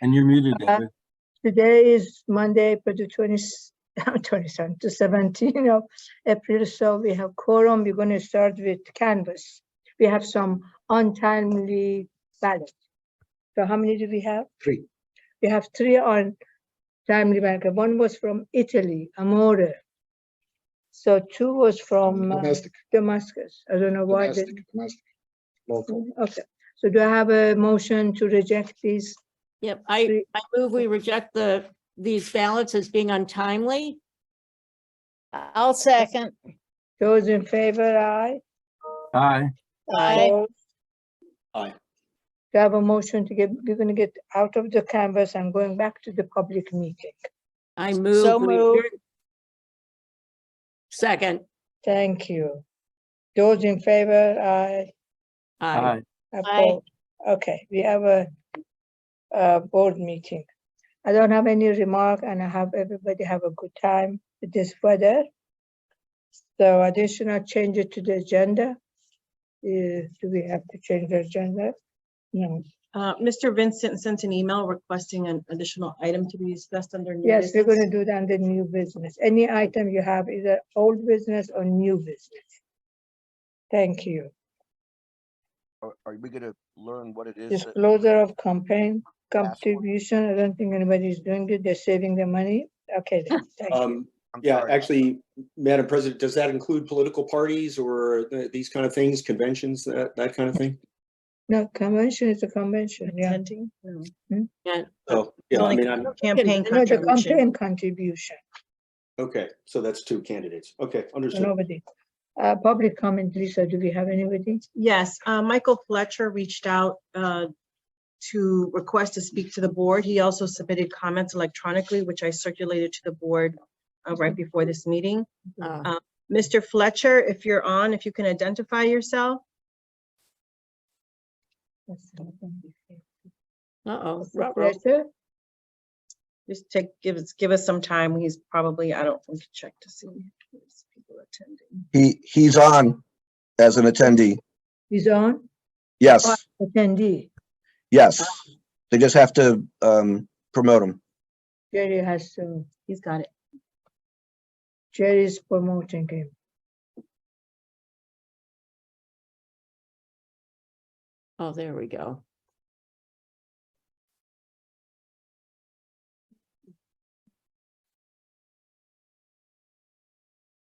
And you're muted, David. Today is Monday, April the 27th to 17th of April. So we have quorum. We're going to start with canvas. We have some untimely ballots. So how many do we have? 3. We have 3 untimely ballots. One was from Italy, Amore. So 2 was from Damascus. I don't know why. Domestic. Local. Okay. So do I have a motion to reject these? Yep, I move we reject these ballots as being untimely. I'll second. Those in favor, aye. Aye. Aye. Opposed? Aye. Do I have a motion to we're going to get out of the canvas and going back to the public meeting? I move. So we moved. adjourn. Second. Thank you. Those in favor, aye. Aye. Opposed? Okay, we have a board meeting. I don't have any remark, and I have everybody have a good time with this weather. So additional changes to the agenda. Do we have to change the agenda? No. Mr. Vincent sent an email requesting an additional item to be discussed under new Yes, we're business. going to do that under new business. Any item you have, either old business or new business. Thank you. Are we going to learn what it is? Disclosure of campaign contribution. I don't think anybody's doing it. They're saving their money. Okay, then. Thank you. Yeah, actually, Madam President, does that include political parties or these kind of things, conventions, that kind of thing? No, convention is a convention, yeah. Attending? No. Yeah. Oh, yeah, I mean, Campaign No, the contribution. campaign contribution, okay, so that's 2 candidates. Okay, understood. nobody. Public comment, Lisa, do we have anybody? Yes, Michael Fletcher reached out to request to speak to the board. He also submitted comments electronically, which I circulated to the board right before this meeting. Mr. Fletcher, if you're on, if you can identify yourself. Uh-oh. Fletcher? Just give us some time. He's probably, I don't want to check to see if people attending. He's on as an attendee. He's on? Yes, Attendee. yes. They just have to promote him. Jerry has to, He's got it. Jerry's promoting him. Oh, there we go.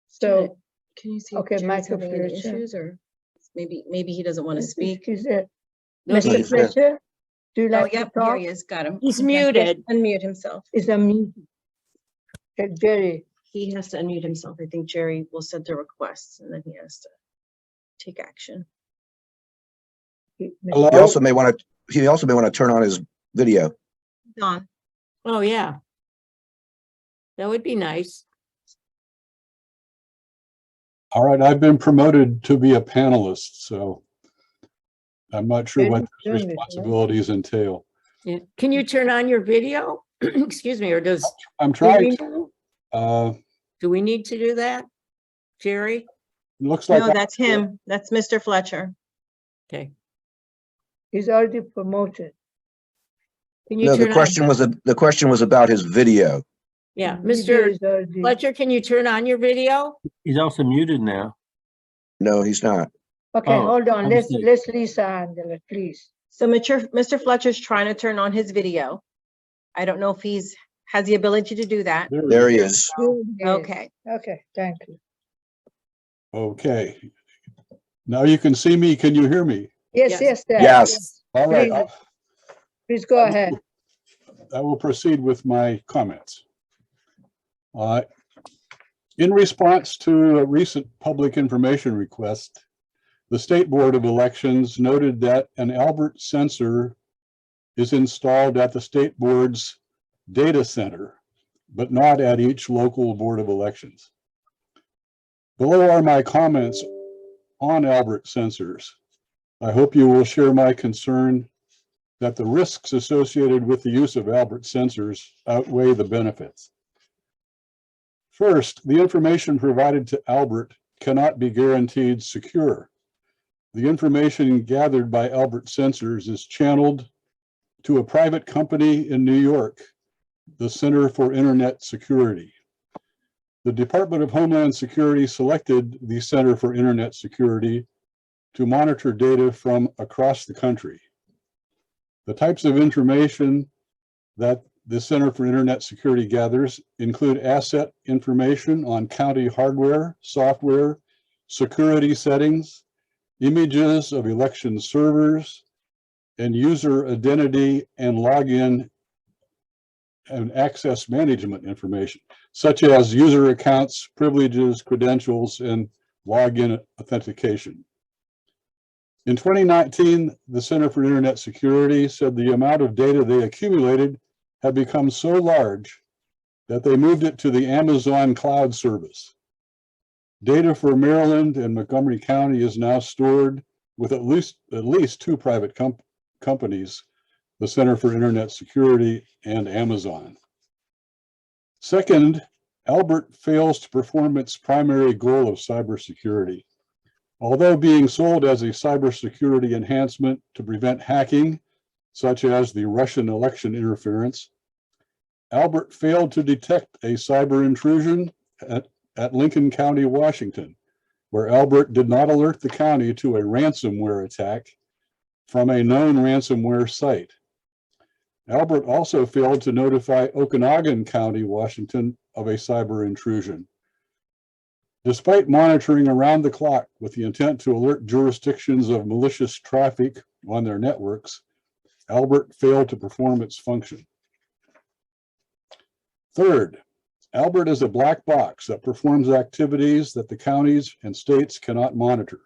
So, Can you see? Okay, if Jerry's Michael having any Fletcher. issues, or maybe he doesn't want to speak. Is it No, Mr. he's there. Fletcher? Do you Oh, like to yep, here talk? he is. Got him. He's He has to muted. Unmute himself. Is a mute. Jerry, He has to unmute himself. I think Jerry will send the requests and then he has to take action. He also may want to turn on his video. Don, Oh, yeah. That would be nice. All right, I've been promoted to be a panelist, so I'm not sure what those responsibilities entail. Yeah. Can you turn on your video? Excuse me, or does, I'm do we trying need- to, do we need to do that? Jerry? looks like. no, that's him. That's Mr. Fletcher. Okay. he's already promoted. Can you No, turn the on? question was about his video. Yeah, Video Mr. is already- Fletcher, can you turn on your video? He's also muted now. No, he's not. Okay, Oh, hold on, let's understood. Lisa handle it, please. So Mr. Fletcher's trying to turn on his video. I don't know if has the ability to do that. There he is. Okay. Okay, thank you. Okay. Now you can see me. Can you hear me? Yes, Yes. yes, Dad. Yes. All right, Please go ahead. I will proceed with my comments. In response to a recent public information request, the State Board of Elections noted that an Albert sensor is installed at the State Board's data center, but not at each local Board of Elections. Below are my comments on Albert sensors. I hope you will share my concern that the risks associated with the use of Albert sensors outweigh the benefits. First, the information provided to Albert cannot be guaranteed secure. The information gathered by Albert sensors is channeled to a private company in New York, the Center for Internet Security. The Department of Homeland Security selected the Center for Internet Security to monitor data from across the country. The types of information that the Center for Internet Security gathers include asset information on county hardware, software, security settings, images of election servers, and user identity and login and access management information, such as user accounts, privileges, credentials, and login authentication. In 2019, the Center for Internet Security said the amount of data they accumulated had become so large that they moved it to the Amazon cloud service. Data for Maryland and Montgomery County is now stored with at least two private companies, the Center for Internet Security and Amazon. Second, Albert fails to perform its primary goal of cybersecurity. Although being sold as a cybersecurity enhancement to prevent hacking, such as the Russian election interference, Albert failed to detect a cyber intrusion at Lincoln County, Washington, where Albert did not alert the county to a ransomware attack from a known ransomware site. Albert also failed to notify Okanagan County, Washington, of a cyber intrusion. Despite monitoring around the clock with the intent to alert jurisdictions of malicious traffic on their networks, Albert failed to perform its function. Third, Albert is a black box that performs activities that the counties and states cannot monitor.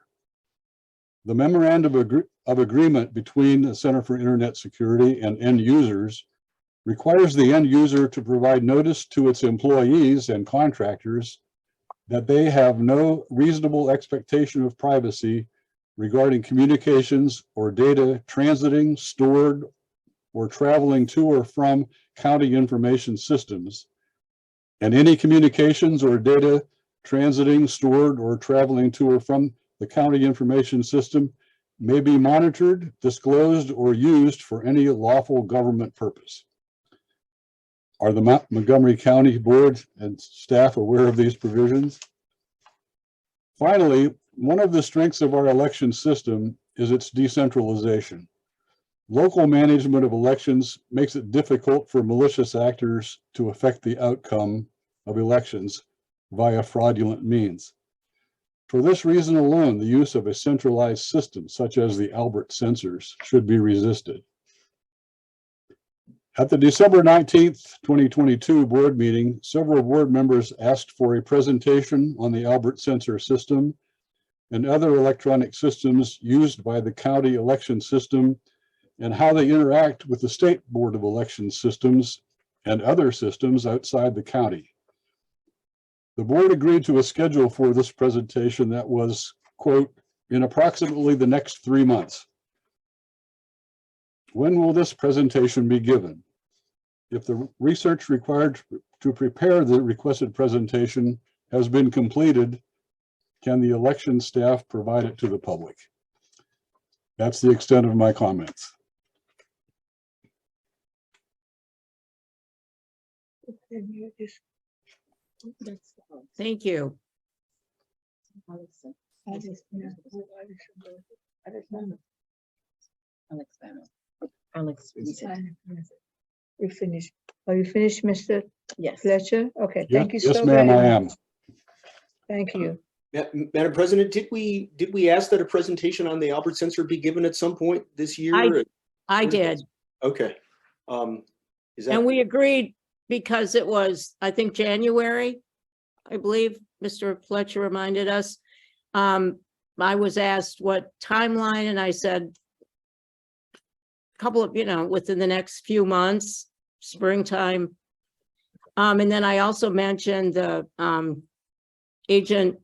The memorandum of agreement between the Center for Internet Security and end users requires the end user to provide notice to its employees and contractors that they have no reasonable expectation of privacy regarding communications or data transiting, stored, or traveling to or from county information systems, and any communications or data transiting, stored, or traveling to or from the county information system may be monitored, disclosed, or used for any lawful government purpose. Are the Montgomery County Board and staff aware of these provisions? Finally, one of the strengths of our election system is its decentralization. Local management of elections makes it difficult for malicious actors to affect the outcome of elections via fraudulent means. For this reason alone, the use of a centralized system such as the Albert sensors should be resisted. At the December 19th, 2022 board meeting, several board members asked for a presentation on the Albert sensor system and other electronic systems used by the county election system and how they interact with the State Board of Elections systems and other systems outside the county. The board agreed to a schedule for this presentation that was, quote, in approximately the next 3 months. When will this presentation be given? If the research required to prepare the requested presentation has been completed, can the election staff provide it to the public? That's the extent of my comments. Thank you. Alex. We finished. Are you finished, Mr. Yes. Fletcher? Okay, Yeah, thank you so yes, very ma'am, I much. am. Thank you. Madam President, did we ask that a presentation on the Albert sensor be given at some point this year? I did. Okay. Is that? And we agreed because it was, I think, January, I believe, Mr. Fletcher reminded us. I was asked what timeline, and I said a couple of, within the next few months, springtime. And then I also mentioned the Agent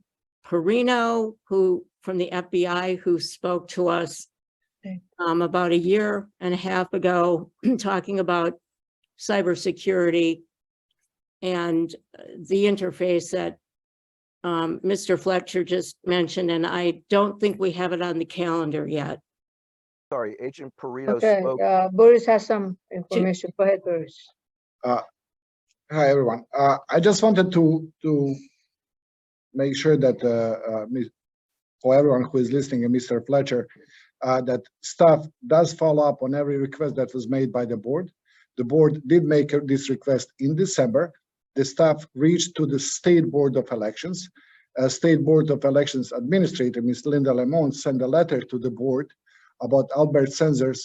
Perino, who from the FBI, who spoke to us about a year and a half ago, talking about cybersecurity and the interface that Mr. Fletcher just mentioned, and I don't think we have it on the calendar yet. sorry, Agent Perito Okay, spoke. Boris has some information. Go ahead, Boris. Hi, everyone. I just wanted to make sure that for everyone who is listening, and Mr. Fletcher, that staff does follow up on every request that was made by the board. The board did make this request in December. The staff reached to the State Board of Elections. State Board of Elections Administrator, Ms. Linda Lemon, sent a letter to the board about Albert Sensors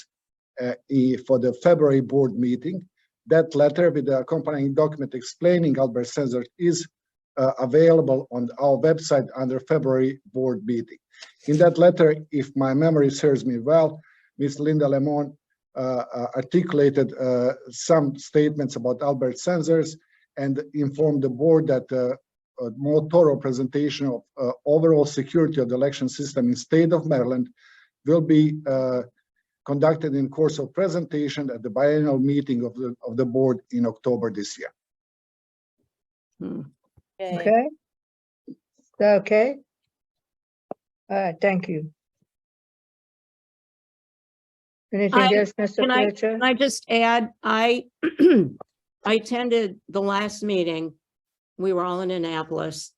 for the February board meeting. That letter with the accompanying document explaining Albert Sensors is available on our website under February board meeting. In that letter, if my memory serves me well, Ms. Linda Lemon articulated some statements about Albert Sensors and informed the board that a more thorough presentation of overall security of the election system in state of Maryland will be conducted in course of presentation at the biennial meeting of the board in October this year. Okay. Okay? Is that okay? All right, thank you. Anything I- else, Mr. Can Fletcher? I just add, I attended the last meeting. We were all in Annapolis.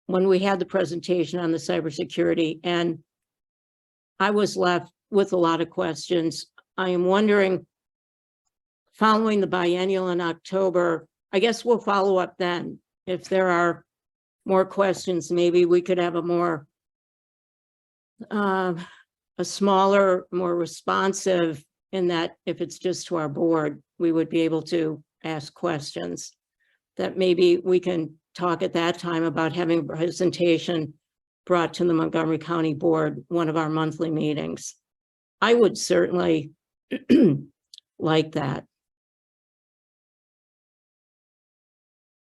When we had the presentation on the cybersecurity, and I was left with a lot of questions. I am wondering, following the biennial in October, I guess we'll follow up then. If there are more questions, maybe we could have a more a smaller, more responsive, in that if it's just to our board, we would be able to ask questions. That maybe we can talk at that time about having a presentation brought to the Montgomery County Board, one of our monthly meetings. I would certainly like that.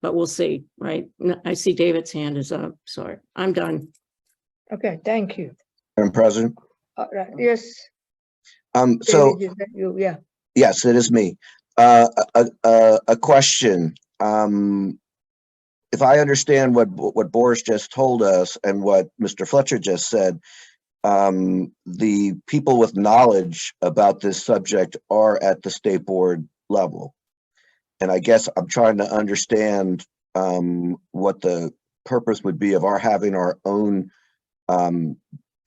But we'll see, right? I see David's hand is up. Sorry, I'm done. Okay, thank you. Madam President. All right, yes. So David, is that you? Yeah. yes, it is me. A question. If I understand what Boris just told us and what Mr. Fletcher just said, the people with knowledge about this subject are at the state board level. And I guess I'm trying to understand what the purpose would be of our having our own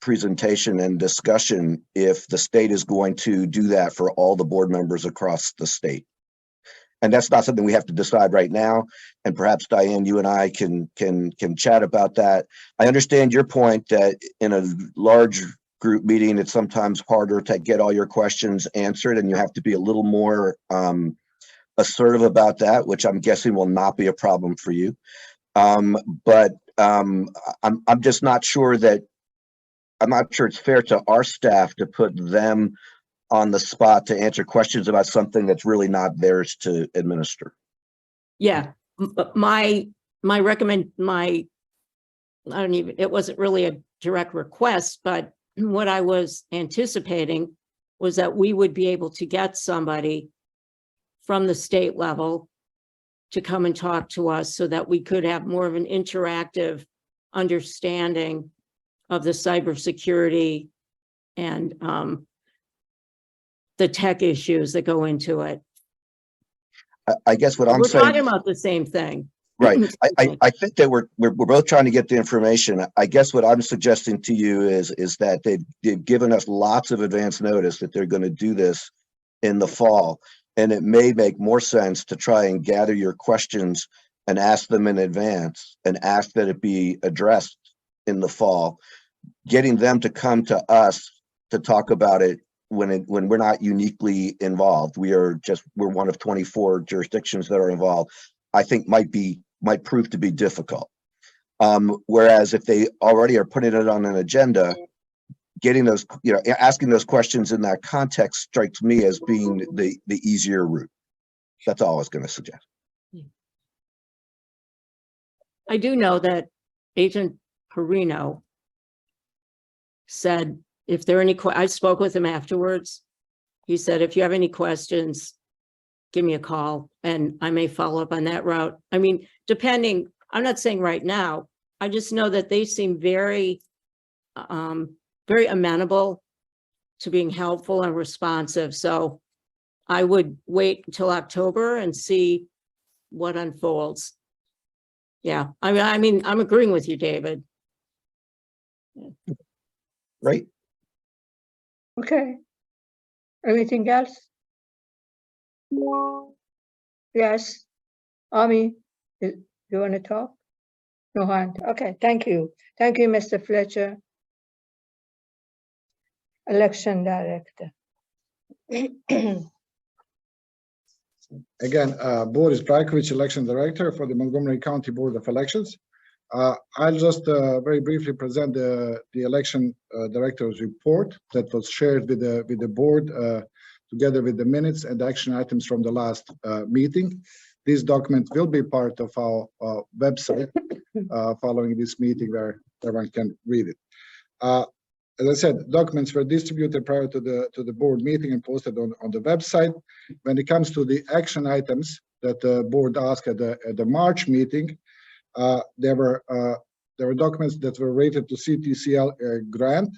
presentation and discussion if the state is going to do that for all the board members across the state. And that's not something we have to decide right now. And perhaps Diane, you and I can chat about that. I understand your point that in a large group meeting, it's sometimes harder to get all your questions answered, and you have to be a little more assertive about that, which I'm guessing will not be a problem for you. But I'm just not sure that, I'm not sure it's fair to our staff to put them on the spot to answer questions about something that's really not theirs to administer. Yeah, I don't even, it wasn't really a direct request, but what I was anticipating was that we would be able to get somebody from the state level to come and talk to us so that we could have more of an interactive understanding of the cybersecurity and the tech issues that go into it. I guess what I'm We're saying, talking about the same thing. right? I think that we're both trying to get the information. I guess what I'm suggesting to you is that they've given us lots of advance notice that they're going to do this in the fall, and it may make more sense to try and gather your questions and ask them in advance and ask that it be addressed in the fall, getting them to come to us to talk about it when we're not uniquely involved. We're one of 24 jurisdictions that are involved. I think might prove to be difficult. Whereas if they already are putting it on an agenda, getting those, asking those questions in that context strikes me as being the easier route. That's all I was going to suggest. I do know that Agent Perino said, if there are any, I spoke with him afterwards. He said, if you have any questions, give me a call and I may follow up on that route. I mean, depending, I'm not saying right now, I just know that they seem very very amenable to being helpful and responsive. So I would wait until October and see what unfolds. Yeah, I mean, I'm agreeing with you, David. Right? Okay. Anything else? Yes. Ami, you want to talk? No hand. Okay, thank you. Thank you, Mr. Fletcher. Election Director. Again, Boris Brajkovic, Election Director for the Montgomery County Board of Elections. I'll just very briefly present the election director's report that was shared with the board together with the minutes and action items from the last meeting. This document will be part of our website following this meeting where everyone can read it. As I said, documents were distributed prior to the board meeting and posted on the website. When it comes to the action items that the board asked at the March meeting, there were documents that were related to CTCL grant.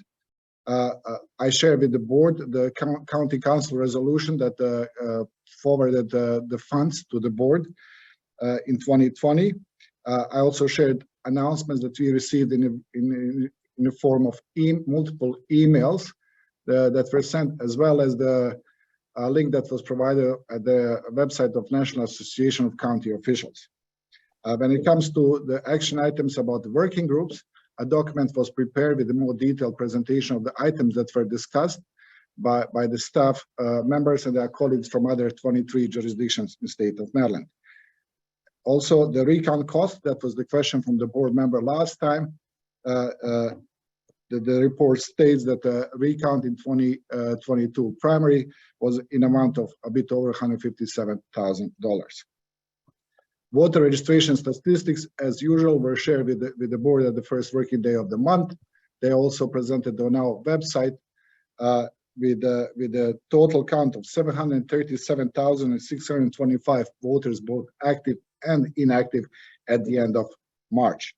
I shared with the board the county council resolution that forwarded the funds to the board in 2020. I also shared announcements that we received in the form of multiple emails that were sent, as well as the link that was provided at the website of National Association of County Officials. When it comes to the action items about the working groups, a document was prepared with a more detailed presentation of the items that were discussed by the staff members and their colleagues from other 23 jurisdictions in the state of Maryland. Also, the recount cost, that was the question from the board member last time. The report states that the recount in 2022 primary was in amount of a bit over $157,000. Voter registration statistics, as usual, were shared with the board at the first working day of the month. They also presented on our website with a total count of 737,625 voters, both active and inactive, at the end of March.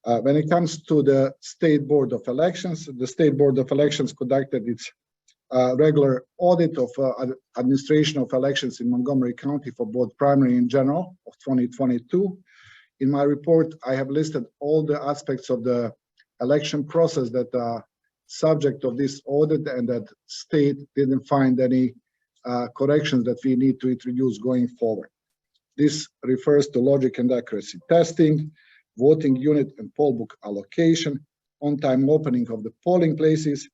When it comes to the State Board of Elections, the State Board of Elections conducted its regular audit of administration of elections in Montgomery County for both primary and general of 2022. In my report, I have listed all the aspects of the election process that are subject of this audit, and that state didn't find any corrections that we need to introduce going forward. This refers to logic and accuracy testing, voting unit and poll book allocation, on-time opening of the polling places,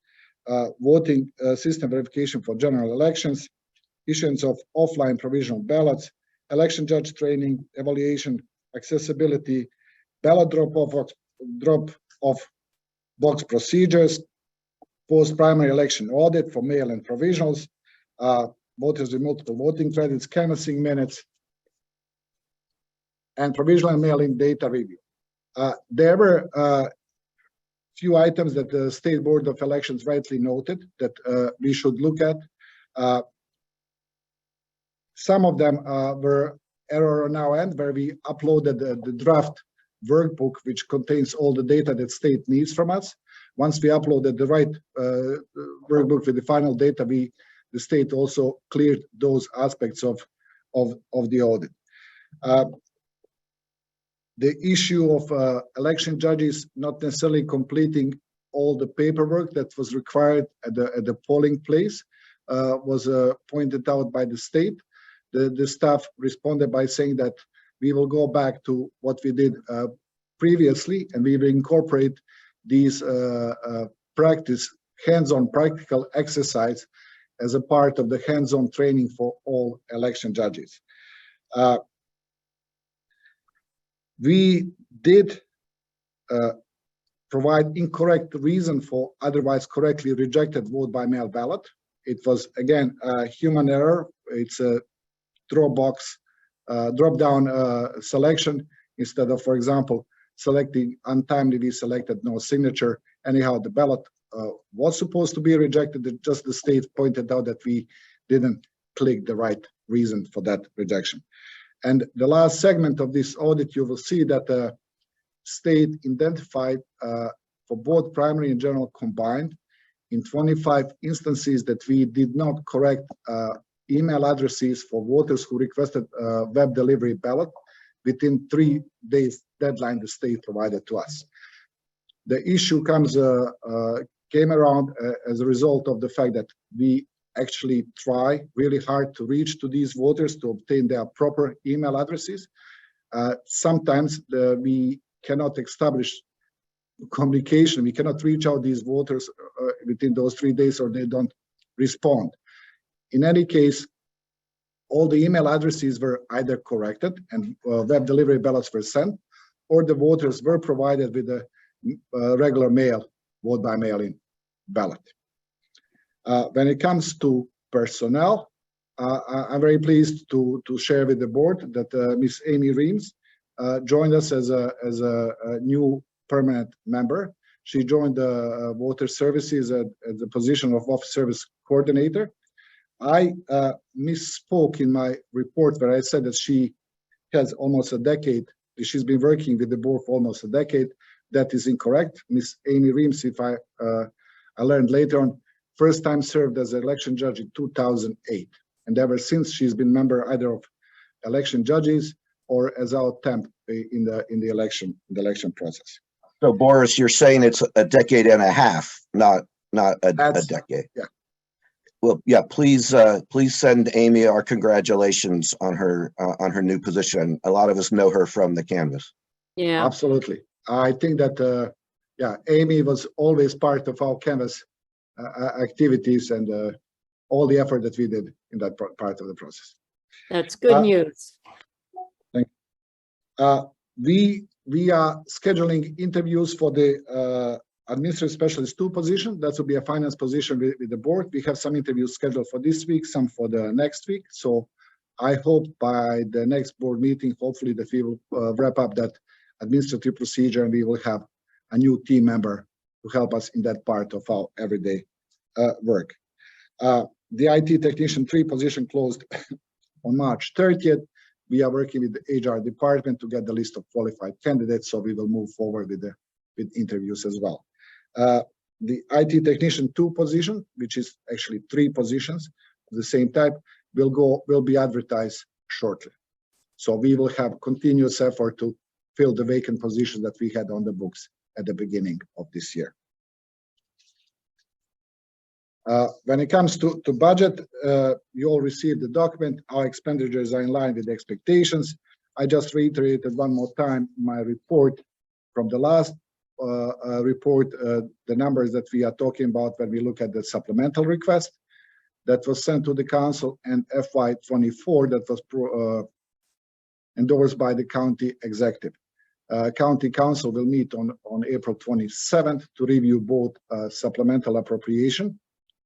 voting system verification for general elections, issuance of offline provisional ballots, election judge training, evaluation, accessibility, ballot drop-off box procedures, post-primary election audit for mail and provisionals, voters with multiple voting credits, canvassing minutes, and provisional and mail-in data review. There were few items that the State Board of Elections rightly noted that we should look at. Some of them were error on our end, where we uploaded the draft workbook, which contains all the data that state needs from us. Once we uploaded the right workbook with the final data, the state also cleared those aspects of the audit. The issue of election judges not necessarily completing all the paperwork that was required at the polling place was pointed out by the state. The staff responded by saying that we will go back to what we did previously, and we will incorporate these hands-on practical exercise as a part of the hands-on training for all election judges. We did provide incorrect reason for otherwise correctly rejected vote by mail ballot. It was, again, a human error. It's a drop-down selection. Instead of, for example, selecting untimely, we selected no signature. Anyhow, the ballot was supposed to be rejected. Just the state pointed out that we didn't click the right reason for that rejection. And the last segment of this audit, you will see that the state identified for both primary and general combined. In 25 instances that we did not correct email addresses for voters who requested web delivery ballot within 3 days deadline the state provided to us. The issue came around as a result of the fact that we actually try really hard to reach to these voters to obtain their proper email addresses. Sometimes we cannot establish communication. We cannot reach out these voters within those 3 days, or they don't respond. In any case, all the email addresses were either corrected and web delivery ballots were sent, or the voters were provided with a regular mail, vote by mail-in ballot. When it comes to personnel, I'm very pleased to share with the board that Ms. Amy Reams joined us as a new permanent member. She joined the voter services at the position of office service coordinator. I misspoke in my report where I said that she has almost a decade. She's been working with the board for almost a decade. That is incorrect. Ms. Amy Reams, if I learned later on, first time served as an election judge in 2008. And ever since, she's been member either of election judges or as our temp in the election process. So Boris, you're saying it's a decade and a half, not a decade. Yeah. Well, yeah, please send Amy our congratulations on her new position. A lot of us know her from the canvas. Yeah, Absolutely. I think that, yeah, Amy was always part of our canvas activities and all the effort that we did in that part of the process. that's good news. We are scheduling interviews for the administrative specialist 2 position. That will be a finance position with the board. We have some interviews scheduled for this week, some for the next week. So I hope by the next board meeting, hopefully that we will wrap up that administrative procedure and we will have a new team member to help us in that part of our everyday work. The IT technician 3 position closed on March 30th. We are working with the HR department to get the list of qualified candidates, so we will move forward with interviews as well. The IT technician 2 position, which is actually 3 positions of the same type, will be advertised shortly. So we will have continuous effort to fill the vacant positions that we had on the books at the beginning of this year. When it comes to budget, you all received the document. Our expenditures are in line with the expectations. I just reiterated one more time my report from the last report, the numbers that we are talking about when we look at the supplemental request that was sent to the council, and FY24 that was endorsed by the county executive. County council will meet on April 27th to review both supplemental appropriation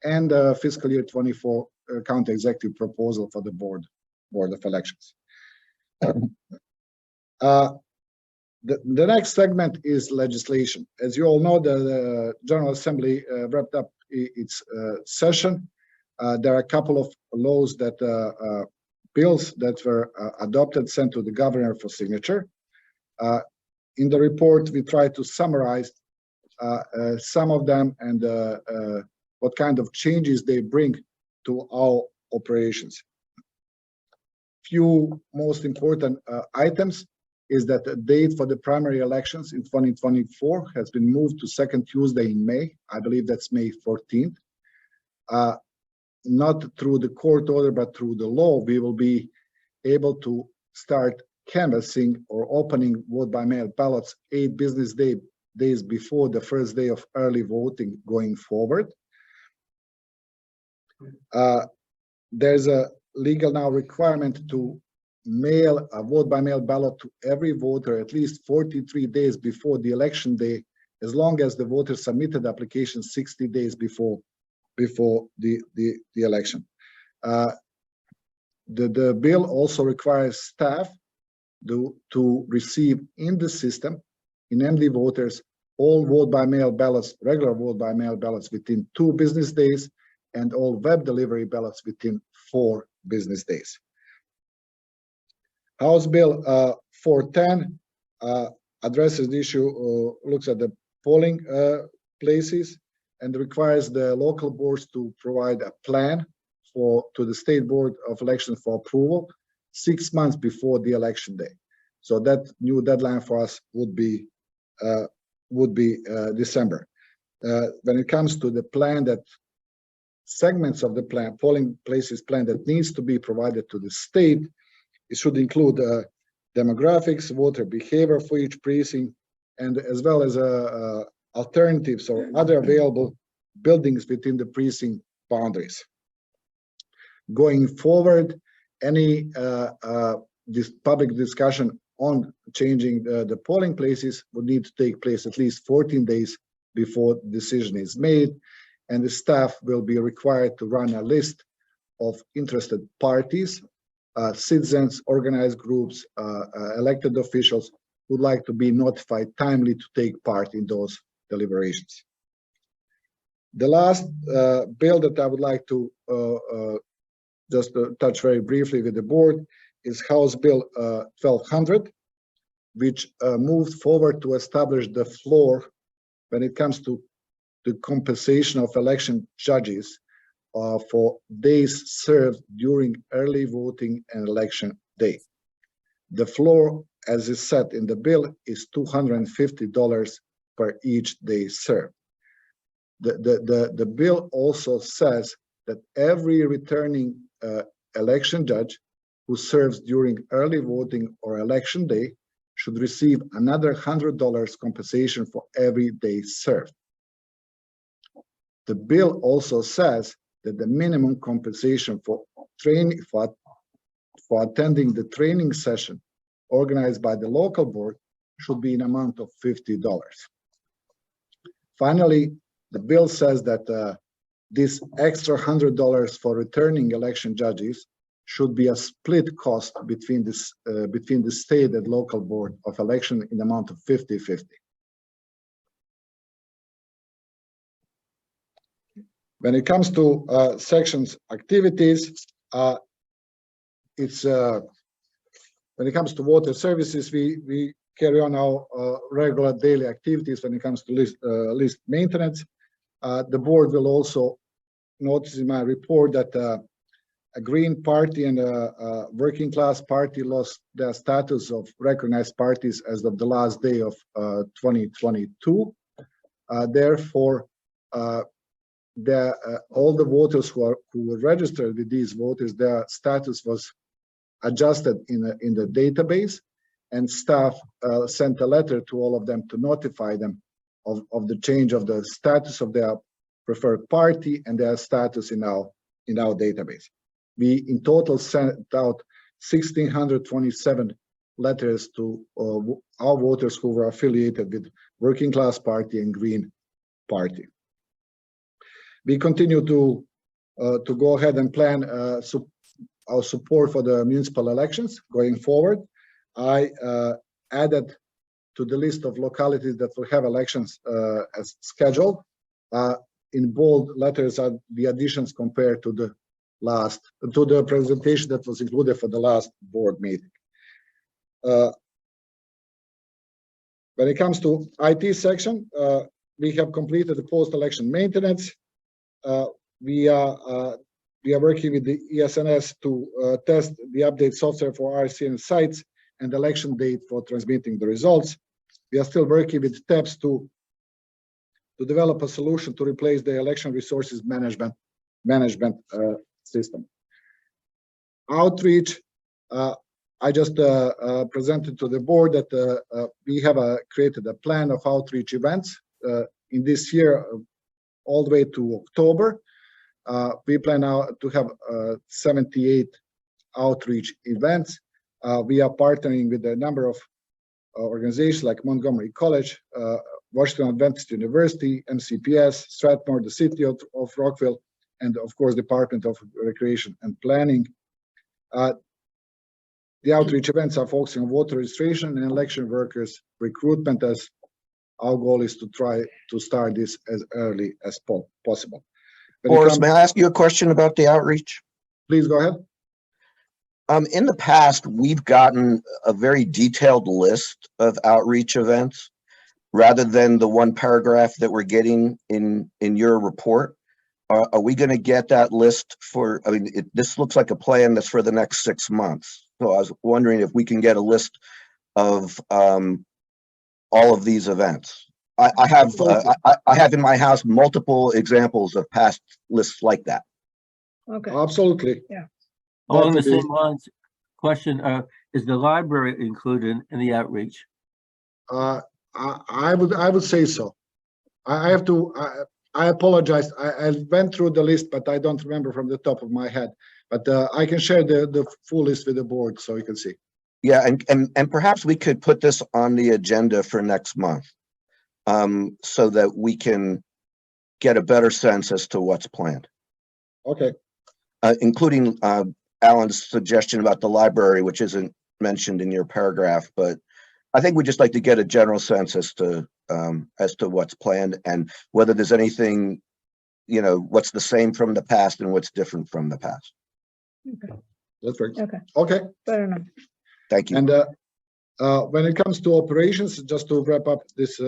and fiscal year 24 county executive proposal for the board of elections. The next segment is legislation. As you all know, the General Assembly wrapped up its session. There are a couple of laws that bills that were adopted, sent to the governor for signature. In the report, we try to summarize some of them and what kind of changes they bring to our operations. Few most important items is that the date for the primary elections in 2024 has been moved to second Tuesday in May. I believe that's May 14th. Not through the court order, but through the law, we will be able to start canvassing or opening vote by mail ballots 8 business days before the first day of early voting going forward. There's a legal now requirement to mail a vote by mail ballot to every voter at least 43 days before the election day, as long as the voter submitted the application 60 days before the election. The bill also requires staff to receive in the system, in MD voters, all vote by mail ballots, regular vote by mail ballots within 2 business days, and all web delivery ballots within 4 business days. House Bill 410 addresses the issue, looks at the polling places and requires the local boards to provide a plan to the State Board of Elections for approval 6 months before the election day. So that new deadline for us would be December. When it comes to the plan, that segments of the plan, polling places plan that needs to be provided to the state, it should include demographics, voter behavior for each precinct, and as well as alternatives or other available buildings within the precinct boundaries. Going forward, any this public discussion on changing the polling places would need to take place at least 14 days before the decision is made, and the staff will be required to run a list of interested parties, citizens, organized groups, elected officials who would like to be notified timely to take part in those deliberations. The last bill that I would like to just touch very briefly with the board is House Bill 1200, which moved forward to establish the floor when it comes to the compensation of election judges for days served during early voting and election day. The floor, as is set in the bill, is $250 per each day served. The bill also says that every returning election judge who serves during early voting or election day should receive another $100 compensation for every day served. The bill also says that the minimum compensation for training for attending the training session organized by the local board should be an amount of $50. Finally, the bill says that this extra $100 for returning election judges should be a split cost between the state and local board of election in the amount of 50-50. When it comes to sections activities, when it comes to water services, we carry on our regular daily activities when it comes to list maintenance. The board will also notice in my report that a Green Party and a Working Class Party lost their status of recognized parties as of the last day of 2022. Therefore, all the voters who were registered with these voters, their status was adjusted in the database, and staff sent a letter to all of them to notify them of the change of the status of their preferred party and their status in our database. We in total sent out 1,627 letters to our voters who were affiliated with Working Class Party and Green Party. We continue to go ahead and plan our support for the municipal elections going forward. I added to the list of localities that will have elections as scheduled. In bold letters are the additions compared to the presentation that was included for the last board meeting. When it comes to IT section, we have completed the post-election maintenance. We are working with the ESNS to test the update software for RCN sites and election date for transmitting the results. We are still working with TEPS to develop a solution to replace the election resources management system. Outreach, I just presented to the board that we have created a plan of outreach events in this year all the way to October. We plan now to have 78 outreach events. We are partnering with a number of organizations like Montgomery College, Washington Adventist University, MCPS, Strathmore, the City of Rockville, and of course, Department of Recreation and Planning. The outreach events are focusing on voter registration and election workers recruitment, as our goal is to try to start this as early as possible. Boris, may I ask you a question about the outreach? Please go ahead. In the past, we've gotten a very detailed list of outreach events rather than the one paragraph that we're getting in your report? Are we going to get that list for, I mean, this looks like a plan that's for the next 6 months. So I was wondering if we can get a list of all of these events. I have in my house multiple examples of past lists like that. Okay, Absolutely. Along the That is- same lines, question, is the library included in the outreach? I would say so. I have to, I apologize. I went through the list, but I don't remember from the top of my head. But I can share the full list with the board so you can see. Yeah, and perhaps we could put this on the agenda for next month, so that we can get a better sense as to what's planned, Okay, including Alan's suggestion about the library, which isn't mentioned in your paragraph, but I think we'd just like to get a general sense as to what's planned and whether there's anything, you know, what's the same from the past and what's different from the past. that's right. okay, Okay, fair enough. Thank you. and when it comes to operations, just to wrap up this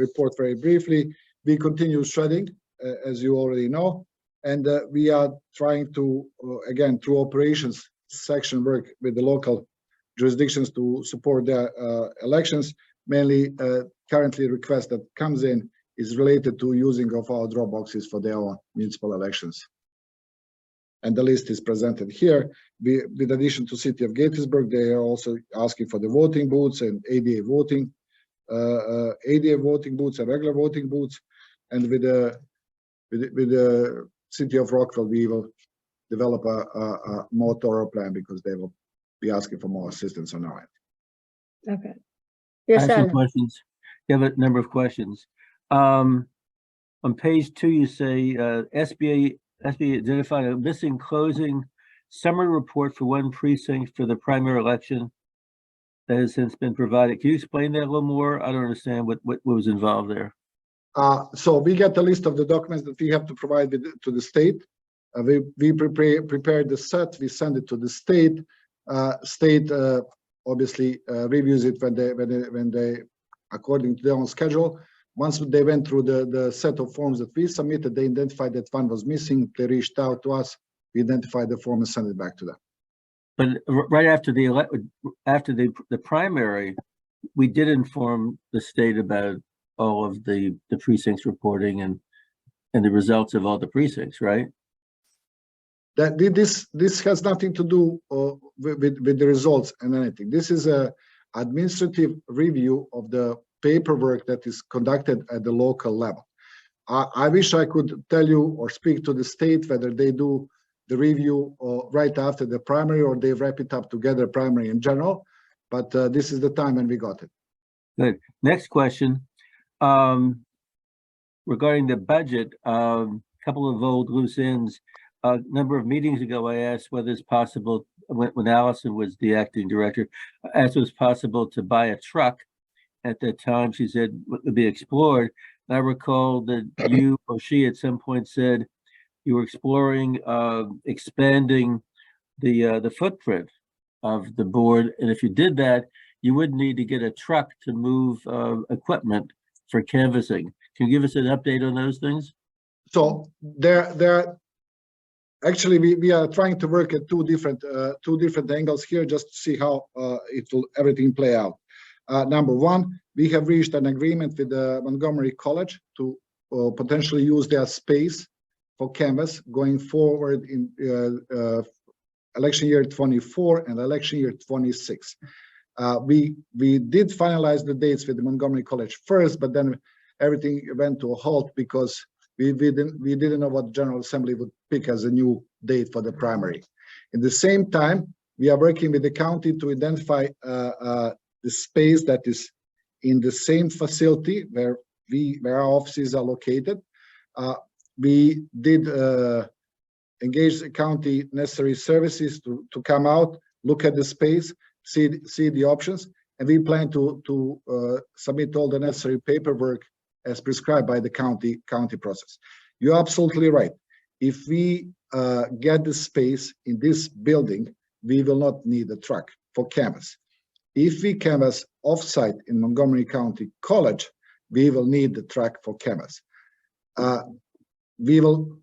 report very briefly, we continue shredding, as you already know, and we are trying to, again, through operations section, work with the local jurisdictions to support their elections. Mainly, currently request that comes in is related to using of our drop boxes for their own municipal elections. And the list is presented here. With addition to City of Gaithersburg, they are also asking for the voting booths and ADA voting booths and regular voting booths. And with the City of Rockville, we will develop a more thorough plan because they will be asking for more assistance on our end. Okay. I Yes, have some Alan. questions. You have a number of questions. On page 2, you say SBA identified a missing closing summary report for one precinct for the primary election that has since been provided. Can you explain that a little more? I don't understand what was involved there. So we get a list of the documents that we have to provide to the state. We prepare the set, we send it to the state. State obviously reviews it when they according to their own schedule. Once they went through the set of forms that we submitted, they identified that one was missing. They reached out to us. We identified the form and sent it back to them. But right after the primary, we did inform the state about all of the precincts reporting and the results of all the precincts, right? That this has nothing to do with the results and anything. This is a administrative review of the paperwork that is conducted at the local level. I wish I could tell you or speak to the state whether they do the review right after the primary or they wrap it up together, primary in general, but this is the time when we got it. Good. Next question. Regarding the budget, couple of old loose ends. A number of meetings ago, I asked whether it's possible, when Allison was the acting director, I asked if it was possible to buy a truck. At that time, she said it would be explored. I recall that you or she at some point said you were exploring expanding the footprint of the board, and if you did that, you would need to get a truck to move equipment for canvassing. Can you give us an update on those things? So there actually we are trying to work at two different angles here just to see how it will everything play out. Number one, we have reached an agreement with the Montgomery College to potentially use their space for canvas going forward in election year 24 and election year 26. We did finalize the dates with the Montgomery College first, but then everything went to a halt because we didn't know what the General Assembly would pick as a new date for the primary. In the same time, we are working with the county to identify the space that is in the same facility where our offices are located. We did engage the county necessary services to come out, look at the space, see the options, and we plan to submit all the necessary paperwork as prescribed by the county process. You're absolutely right. If we get the space in this building, we will not need a truck for canvas. If we canvas offsite in Montgomery County College, we will need the truck for cameras. We will,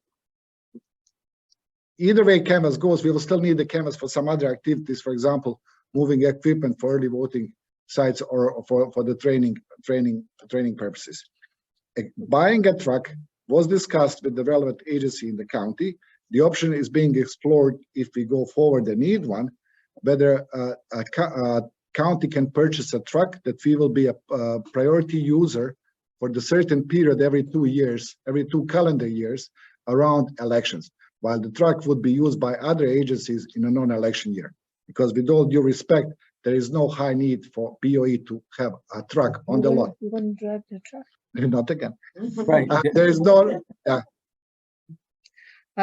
either way cameras goes, we will still need the cameras for some other activities, for example, moving equipment for early voting sites or for the training purposes. Buying a truck was discussed with the relevant agency in the county. The option is being explored if we go forward and need one, whether a county can purchase a truck that we will be a priority user for the certain period every 2 years, every 2 calendar years around elections, while the truck would be used by other agencies in a non-election year. Because with all due respect, there is no high need for BOE to have a truck on the lot. You're gonna drive the truck? Not again. Right. There is no,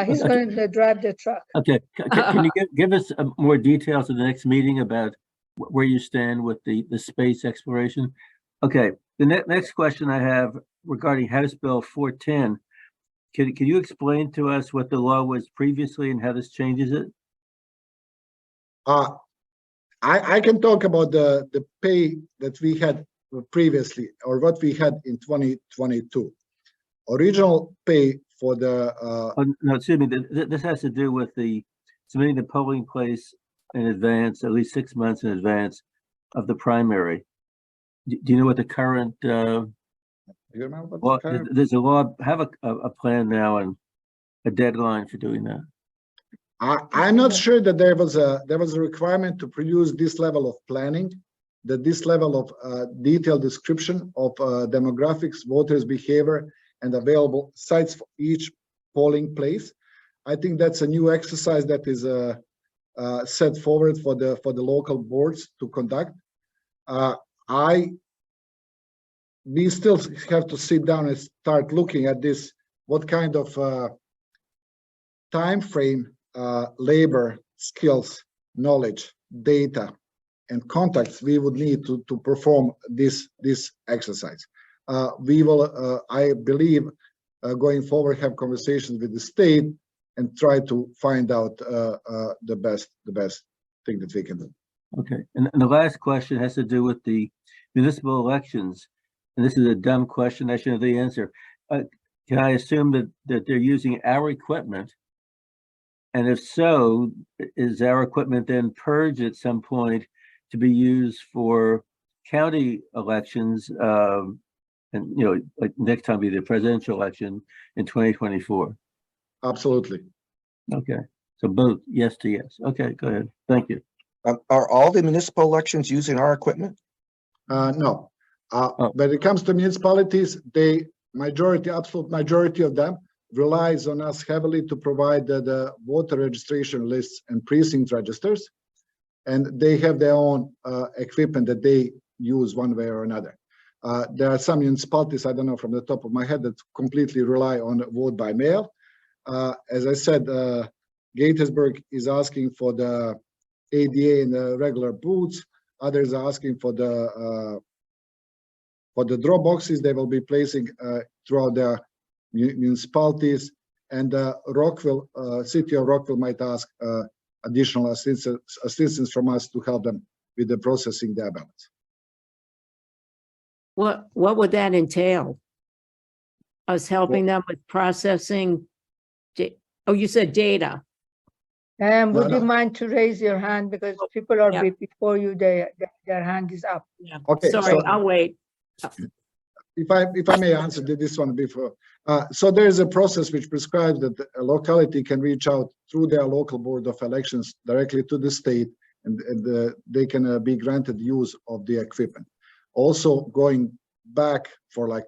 He's gonna drive the truck. Okay, can you give us more details at the next meeting about where you stand with the space exploration? Okay, the next question I have regarding House Bill 410, can you explain to us what the law was previously and how this changes it? I can talk about the pay that we had previously or what we had in 2022. Original pay for the No, excuse me, this has to do with the submitting the polling place in advance, at least 6 months in advance of the primary. Do you know what the current you remember what law, the current- there's a law, have a plan now and a deadline for doing that? I'm not sure that there was a requirement to produce this level of planning, that this level of detailed description of demographics, voters' behavior, and available sites for each polling place. I think that's a new exercise that is set forward for the local boards to conduct. We still have to sit down and start looking at this, what kind of time frame, labor, skills, knowledge, data, and contacts we would need to perform this exercise. We will, I believe, going forward, have conversations with the state and try to find out the best thing that we can do. Okay, and the last question has to do with the municipal elections. And this is a dumb question, I should know the answer. Can I assume that they're using our equipment? And if so, is our equipment then purged at some point to be used for county elections? And, you know, like next time be the presidential election in 2024. Absolutely. Okay, so both yes to yes. Okay, go ahead. Thank you. Are all the municipal elections using our equipment? No. When it comes to municipalities, absolute majority of them relies on us heavily to provide the voter registration lists and precinct registers, and they have their own equipment that they use one way or another. There are some municipalities, I don't know from the top of my head, that completely rely on vote by mail. As I said, Gaithersburg is asking for the ADA in the regular booths. Others are asking for the drop boxes they will be placing throughout their municipalities. And Rockville, city of Rockville might ask additional assistance from us to help them with the processing their ballots. What would that entail? Us helping them with processing? Oh, you said data. And would you no. mind to raise your hand because people are Yeah. before you, their hand is up. Okay, Sorry, so I'll wait. if I may answer this one before. So there is a process which prescribes that a locality can reach out through their local board of elections directly to the state, and they can be granted use of the equipment. Also, going back for like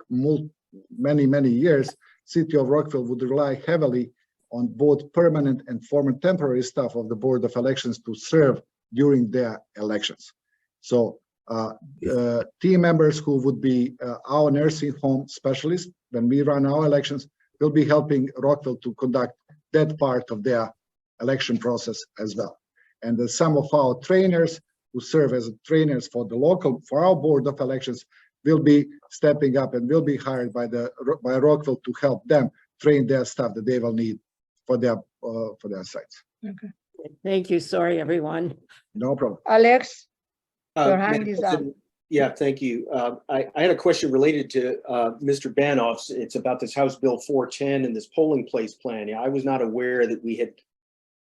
many years, city of Rockville would rely heavily on both permanent and former temporary staff of the board of elections to serve during their elections. So team members who would be our nursing home specialists when we run our elections will be helping Rockville to conduct that part of their election process as well. And some of our trainers who serve as trainers for our board of elections will be stepping up and will be hired by Rockville to help them train their staff that they will need for their sites. Okay. Thank you. Sorry, everyone. No problem. Alex, your Madam hand is up. President, Yeah, thank you. I had a question related to Mr. Banoff's. It's about this House Bill 410 and this polling place plan. Yeah, I was not aware that we had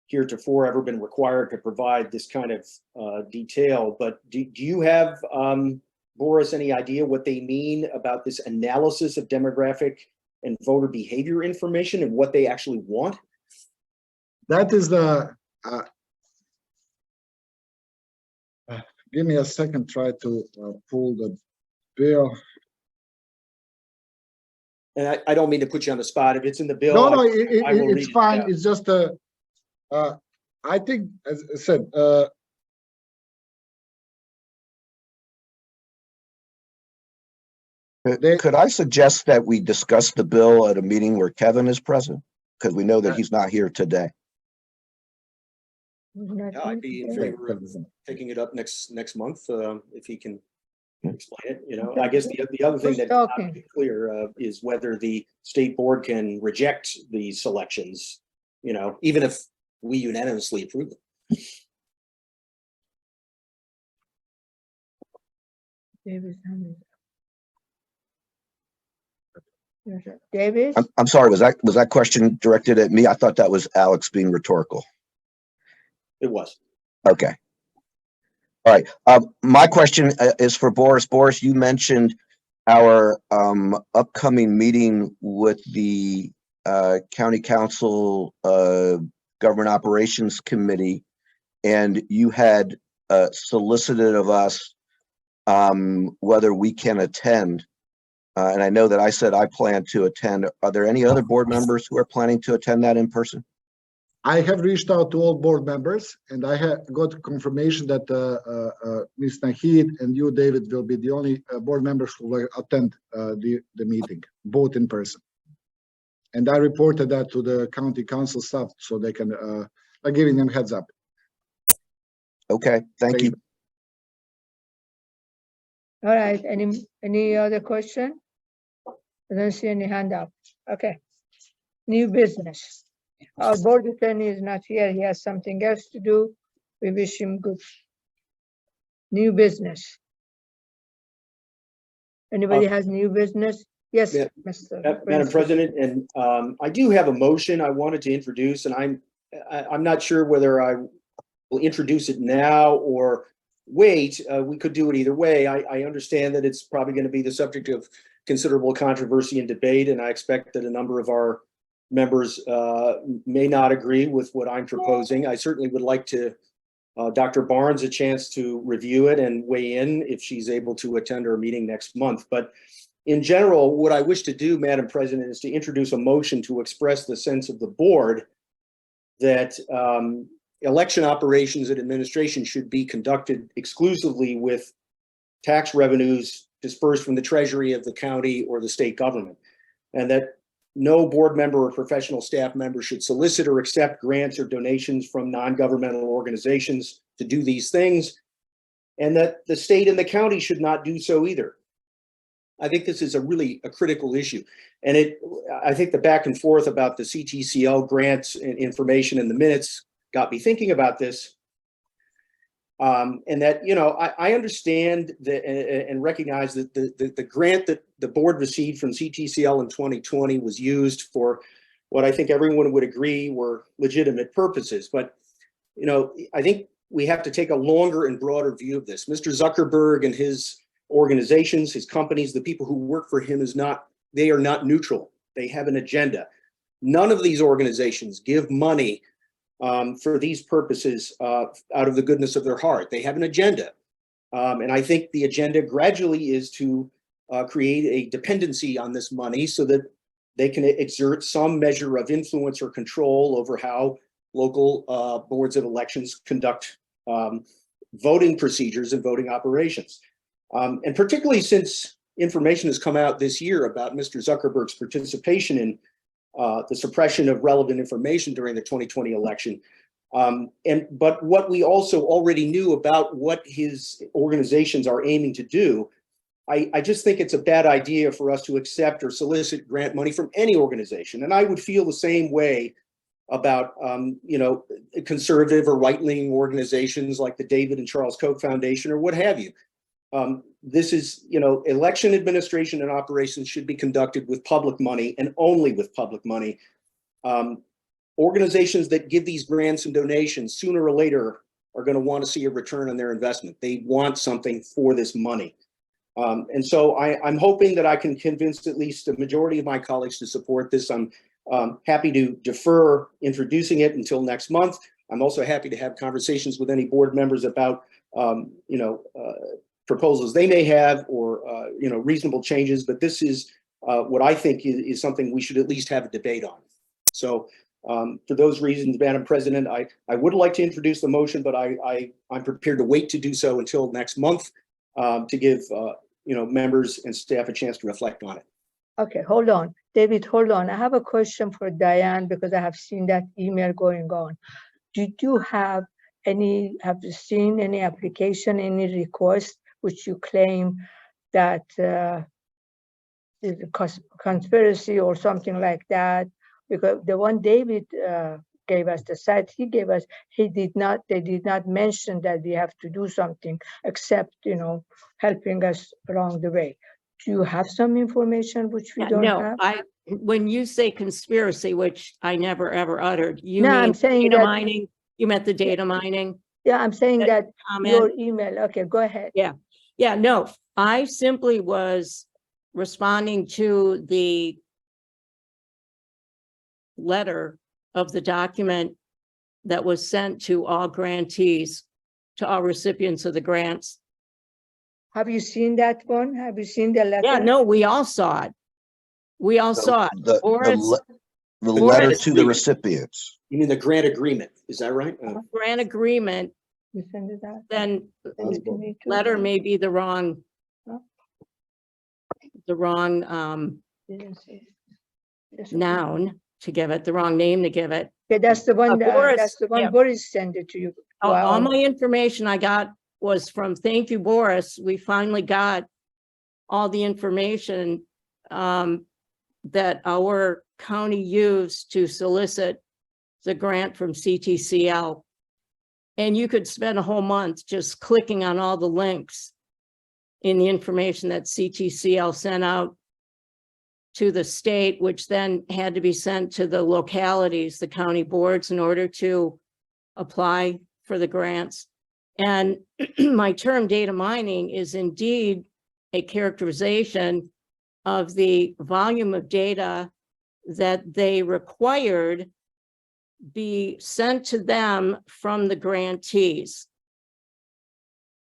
heretofore ever been required to provide this kind of detail, but do you have, Boris, any idea what they mean about this analysis of demographic and voter behavior information and what they actually want? That is the, give me a second, try to pull the bill. And I don't mean to put you on the spot. If it's in the bill, No, no, I will read it's it, fine. yeah. It's just, I think, as I said, they- Could I suggest that we discuss the bill at a meeting where Kevin is present? Because we know that he's not here today. Yeah, I'd be in favor of taking it up next month, if he can explain it, you know. I guess the other thing Who's that's not talking? really clear is whether the state board can reject these selections, you know, even if we unanimously approve it. Davis, hand is up. Yes, sir. Davis, I'm sorry, was that question directed at me? I thought that was Alex being rhetorical. It was. Okay. All right. My question is for Boris. Boris, you mentioned our upcoming meeting with the County Council Government Operations Committee, and you had solicited of us whether we can attend. And I know that I said I plan to attend. Are there any other board members who are planning to attend that in person? I have reached out to all board members, and I have got confirmation that Ms. Nahid and you, David, will be the only board members who will attend the meeting, both in person. And I reported that to the county council staff, so they can, I'm giving them heads up. Okay, thank you. all right, any other question? I don't see any hand up. Okay. New business. Our board attorney is not here. He has something else to do. We wish him good. New business. Anybody has new business? Yes, Yeah, Mr. Madam Prince. President, and I do have a motion I wanted to introduce, and I'm not sure whether I will introduce it now or wait. We could do it either way. I understand that it's probably going to be the subject of considerable controversy and debate, and I expect that a number of our members may not agree with what I'm proposing. I certainly would like to Dr. Barnes a chance to review it and weigh in if she's able to attend our meeting next month. But in general, what I wish to do, Madam President, is to introduce a motion to express the sense of the board that election operations and administration should be conducted exclusively with tax revenues dispersed from the treasury of the county or the state government, and that no board member or professional staff member should solicit or accept grants or donations from non-governmental organizations to do these things, and that the state and the county should not do so either. I think this is a critical issue. And I think the back and forth about the CTCL grants and information in the minutes got me thinking about this. And that, you know, I understand that and recognize that the grant that the board received from CTCL in 2020 was used for what I think everyone would agree were legitimate purposes. But, you know, I think we have to take a longer and broader view of this. Mr. Zuckerberg and his organizations, his companies, the people who work for him they are not neutral. They have an agenda. None of these organizations give money for these purposes out of the goodness of their heart. They have an agenda. And I think the agenda gradually is to create a dependency on this money so that they can exert some measure of influence or control over how local boards of elections conduct voting procedures and voting operations. And particularly since information has come out this year about Mr. Zuckerberg's participation in the suppression of relevant information during the 2020 election. But what we also already knew about what his organizations are aiming to do, I just think it's a bad idea for us to accept or solicit grant money from any organization. And I would feel the same way about, you know, conservative or right-leaning organizations like the David and Charles Koch Foundation or what have you. This is, election administration and operations should be conducted with public money and only with public money. Organizations that give these grants and donations sooner or later are going to want to see a return on their investment. They want something for this money. And so I'm hoping that I can convince at least a majority of my colleagues to support this. I'm happy to defer introducing it until next month. I'm also happy to have conversations with any board members about, proposals they may have or, reasonable changes. But this is what I think is something we should at least have a debate on. So for those reasons, Madam President, I would like to introduce the motion, but I'm prepared to wait to do so until next month to give members and staff a chance to reflect on it. Okay, hold on. David, hold on. I have a question for Diane because I have seen that email going on. Did you have you seen any application, any request which you claim that is a conspiracy or something like that? Because the one David gave us, the site he gave us, they did not mention that we have to do something except, helping us along the way. Do you have some information which we don't No, have? when you say conspiracy, which I never ever uttered, you No, mean I'm saying data that- mining? You meant the data mining Yeah, I'm saying that your comment? email, okay, go ahead. Yeah, no, I simply was responding to the letter of the document that was sent to all grantees, to all recipients of the grants. Have you seen that one? Have you seen the letter? Yeah, no, we all saw it. We all saw it. The Boris, letter Boris- to the recipients. You mean the grant agreement? Is that right? grant agreement, You send it out? then Send it to me too. letter may be the wrong, Huh? Didn't see it. Yes, okay. noun to give it, the wrong name to give it. Okay, that's the one, Boris, that's the one yeah. Boris sent it to you. All Wow. my information I got was from, thank you, Boris. We finally got all the information that our county used to solicit the grant from CTCL. And you could spend a whole month just clicking on all the links in the information that CTCL sent out to the state, which then had to be sent to the localities, the county boards, in order to apply for the grants. And my term data mining is indeed a characterization of the volume of data that they required be sent to them from the grantees.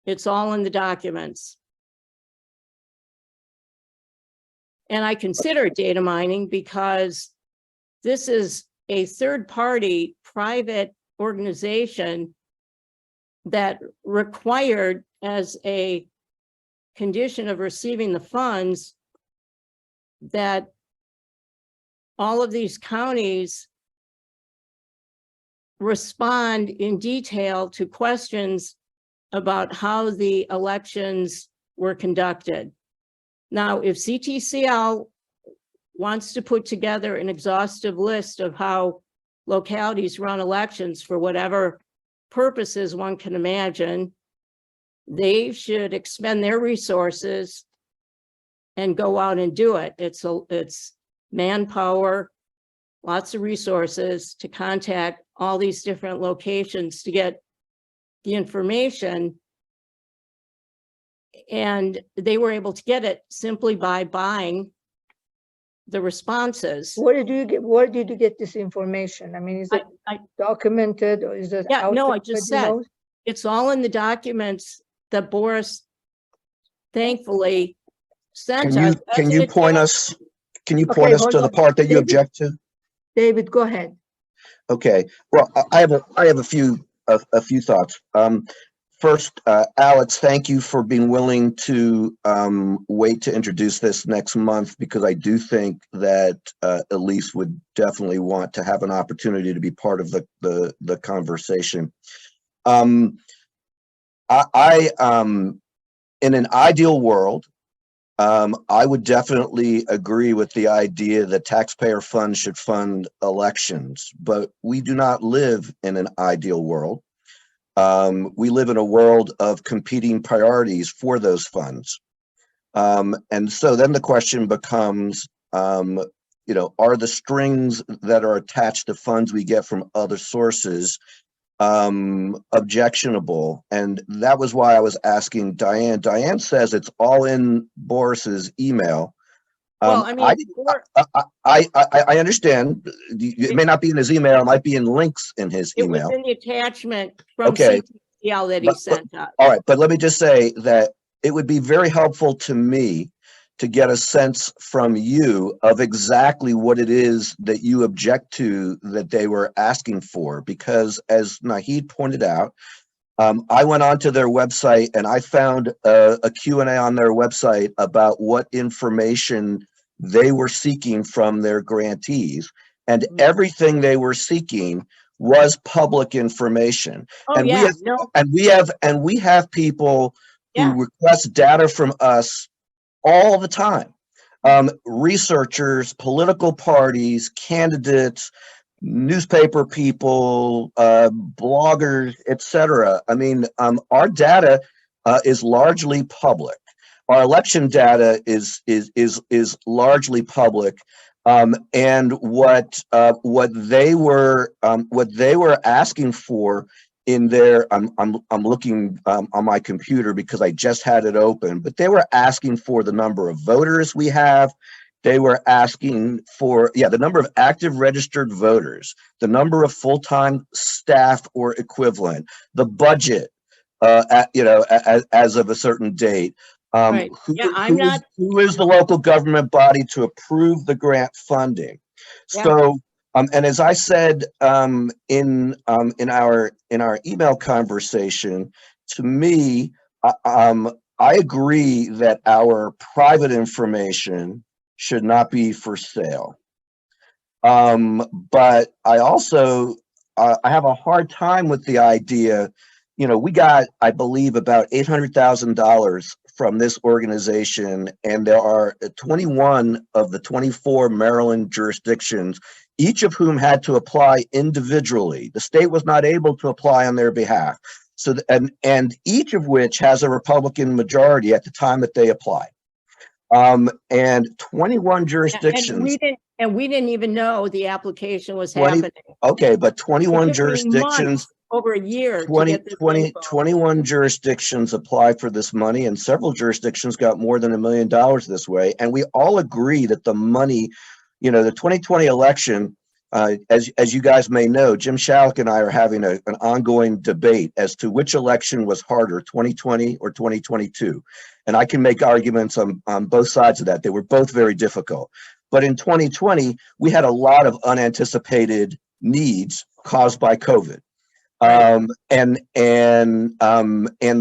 It's all in the documents. And I consider it data mining because this is a third-party private organization that required, as a condition of receiving the funds, that all of these counties respond in detail to questions about how the elections were conducted. Now, if CTCL wants to put together an exhaustive list of how localities run elections for whatever purposes one can imagine, they should expend their resources and go out and do it. It's manpower, lots of resources to contact all these different locations to get the information. And they were able to get it simply by buying the responses. Where did you get this information? I mean, is it I- documented or is it? Yeah, out no, there, I just everybody said, knows? it's all in the documents that Boris thankfully sent us. Can you point us Okay, to hold the on. part that you David. object to? David, go ahead. Okay, well, I have a few thoughts. First, Alex, thank you for being willing to wait to introduce this next month, because I do think that Elise would definitely want to have an opportunity to be part of the conversation. In an ideal world, I would definitely agree with the idea that taxpayer funds should fund elections, but we do not live in an ideal world. We live in a world of competing priorities for those funds. And so then the question becomes, are the strings that are attached to funds we get from other sources objectionable? And that was why I was asking Diane. Diane says it's all in Boris's email. Well, I mean, I understand. It may not be in his email. It might be in links in his it was email. in the attachment from Okay. CTL that he But- sent us. All right, but let me just say that it would be very helpful to me to get a sense from you of exactly what it is that you object to that they were asking for, because as Naheed pointed out, I went onto their website and I found a Q&A on their website about what information they were seeking from their grantees, and everything they were seeking was public information. Oh, And yeah, no, we have people Yeah. who request data from us all the time. Researchers, political parties, candidates, newspaper people, bloggers, etc. I mean, our data is largely public. Our election data is largely public. And what they were asking for in their, I'm looking on my computer because I just had it open, but they were asking for the number of voters we have. They were asking for, the number of active registered voters, the number of full-time staff or equivalent, the budget, as of a certain date. Right. Yeah, Who is the local government body to approve the grant funding? Yeah. So, and as I said in our email conversation, to me, I agree that our private information should not be for sale. But I also I have a hard time with the idea. We got, I believe, about $800,000 from this organization, and there are 21 of the 24 Maryland jurisdictions, each of whom had to apply individually. The state was not able to apply on their behalf. So, and each of which has a Republican majority at the time that they applied. And 21 jurisdictions. And we didn't even know the application was 20 happening. Okay, but It 21 took me jurisdictions. months, over a year to 20, get this 21 jurisdictions applied for this money, and several jurisdictions got more than $1 million this way. And we all agree that the money, the 2020 election, as you guys may know, Jim Shalik and I are having an ongoing debate as to which election was harder, 2020 or 2022. And I can make arguments on both sides of that. They were both very difficult. But in 2020, we had a lot of unanticipated needs caused by COVID. And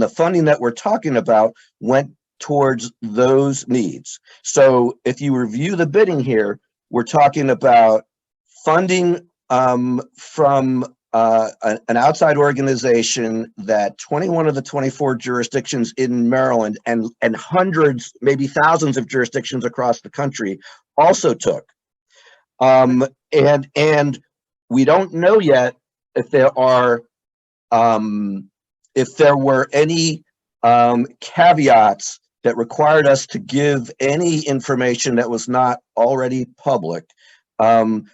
the funding that we're talking about went towards those needs. So if you review the bidding here, we're talking about funding from an outside organization that 21 of the 24 jurisdictions in Maryland and hundreds, maybe thousands of jurisdictions across the country also took. And we don't know yet if there were any caveats that required us to give any information that was not already public, to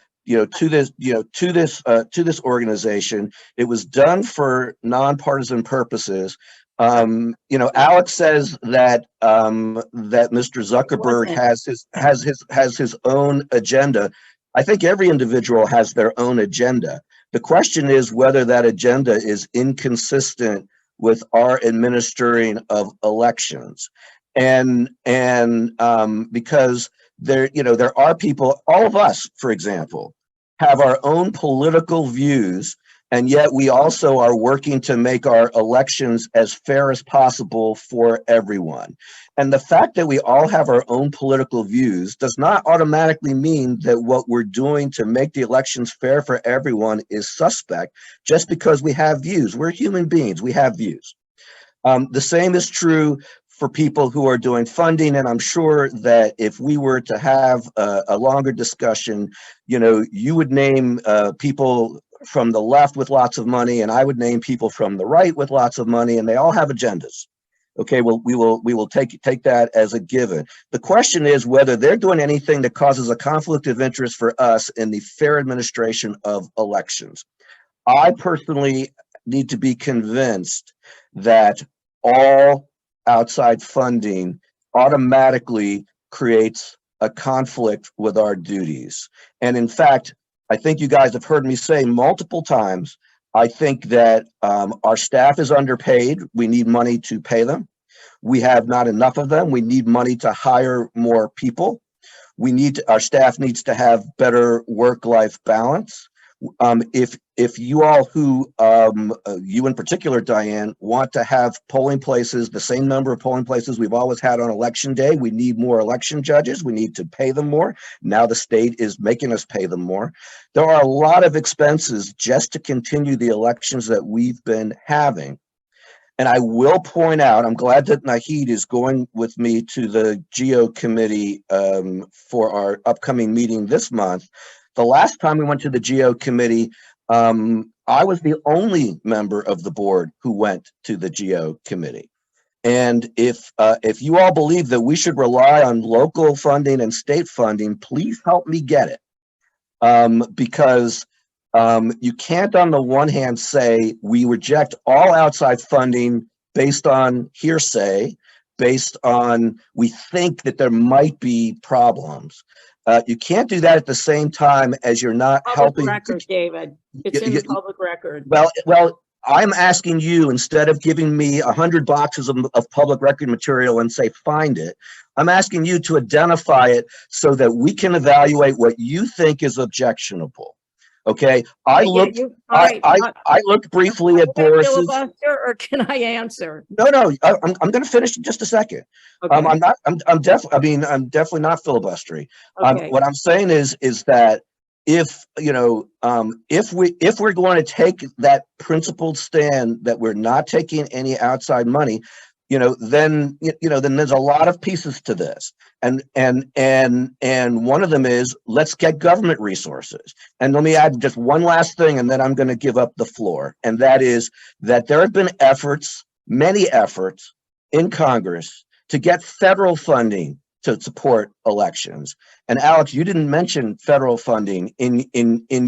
this organization. It was done for nonpartisan purposes. Alex says that Mr. Zuckerberg has his own agenda. I think every individual has their own agenda. The question is whether that agenda is inconsistent with our administering of elections. And because there are people, all of us, for example, have our own political views, and yet we also are working to make our elections as fair as possible for everyone. And the fact that we all have our own political views does not automatically mean that what we're doing to make the elections fair for everyone is suspect just because we have views. We're human beings, we have views. The same is true for people who are doing funding, and I'm sure that if we were to have a longer discussion, you would name people from the left with lots of money, and I would name people from the right with lots of money, and they all have agendas. Okay, well, we will take that as a given. The question is whether they're doing anything that causes a conflict of interest for us in the fair administration of elections. I personally need to be convinced that all outside funding automatically creates a conflict with our duties. And in fact, I think you guys have heard me say multiple times, I think that our staff is underpaid. We need money to pay them. We have not enough of them. We need money to hire more people. Our staff needs to have better work-life balance. If you all who, you in particular, Diane, want to have polling places, the same number of polling places we've always had on election day, we need more election judges. We need to pay them more. Now the state is making us pay them more. There are a lot of expenses just to continue the elections that we've been having. And I will point out, I'm glad that Naheed is going with me to the GEO committee for our upcoming meeting this month. The last time we went to the GEO committee, I was the only member of the board who went to the GEO committee. And if you all believe that we should rely on local funding and state funding, please help me get it. Because you can't on the one hand say we reject all outside funding based on hearsay, based on we think that there might be problems. You can't do that at the same time as you're not helping. Public record, David. It's in the public record. Well, I'm asking you, instead of giving me 100 boxes of public record material and say, find it, I'm asking you to identify it so that we can evaluate what you think is objectionable. Okay, I looked briefly at Boris's. Filibuster, or can I answer? No, I'm going to finish in just a second. Okay. I'm definitely not filibustering. Okay. What I'm saying is that if we're going to take that principled stand that we're not taking any outside money, then there's a lot of pieces to this. And one of them is, let's get government resources. And let me add just one last thing, and then I'm going to give up the floor. And that is that there have been many efforts in Congress to get federal funding to support elections. And Alex, you didn't mention federal funding in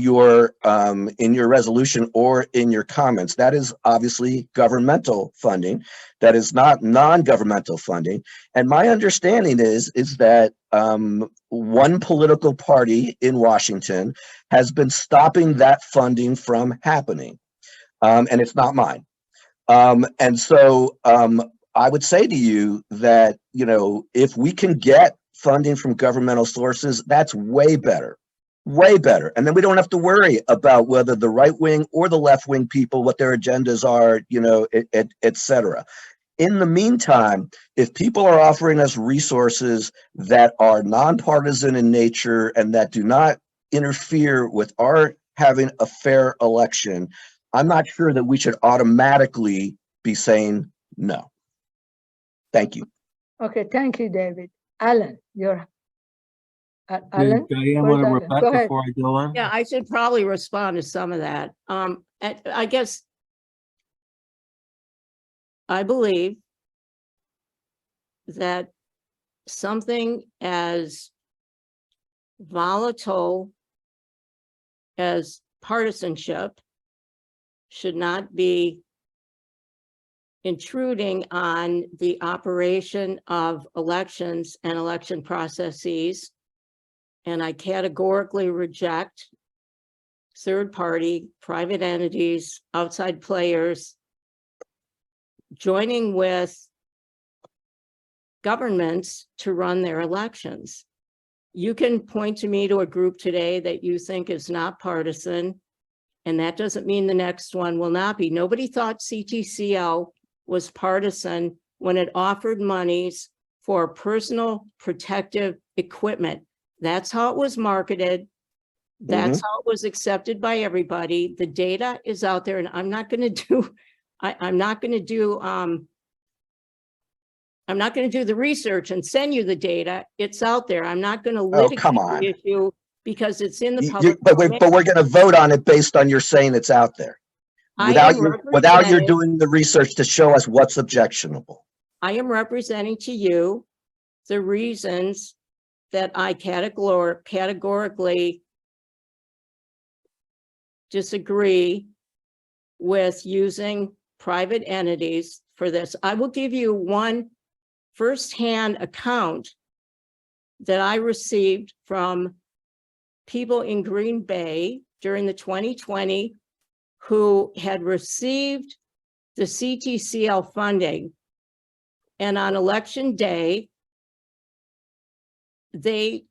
your resolution or in your comments. That is obviously governmental funding. That is not non-governmental funding. And my understanding is that one political party in Washington has been stopping that funding from happening. And it's not mine. And so I would say to you that, if we can get funding from governmental sources, that's way better. And then we don't have to worry about whether the right wing or the left wing people, what their agendas are, et cetera. In the meantime, if people are offering us resources that are nonpartisan in nature and that do not interfere with our having a fair election, I'm not sure that we should automatically be saying no. Thank you. Okay, thank you, David. Alan, Alan? Diane, Where's want to Alan? rebut Go ahead. before I go on? Yeah, I should probably respond to some of that. I guess I believe that something as volatile as partisanship should not be intruding on the operation of elections and election processes. And I categorically reject third-party, private entities, outside players joining with governments to run their elections. You can point to me to a group today that you think is not partisan, and that doesn't mean the next one will not be. Nobody thought CTCL was partisan when it offered monies for personal protective equipment. That's how it was marketed. That's how it was accepted by everybody. The data is out there, and I'm not going to do, I'm not going to do the research and send you the data. It's out there. I'm not going to litigate the issue because it's in the You- public. But we're, domain. but we're gonna vote on it based on your saying it's out there. I Without am you, without you representing- doing the research to show us what's objectionable. I am representing to you the reasons that I categorically disagree with using private entities for this. I will give you one firsthand account that I received from people in Green Bay during the 2020 who had received the CTCL funding. And on election day, the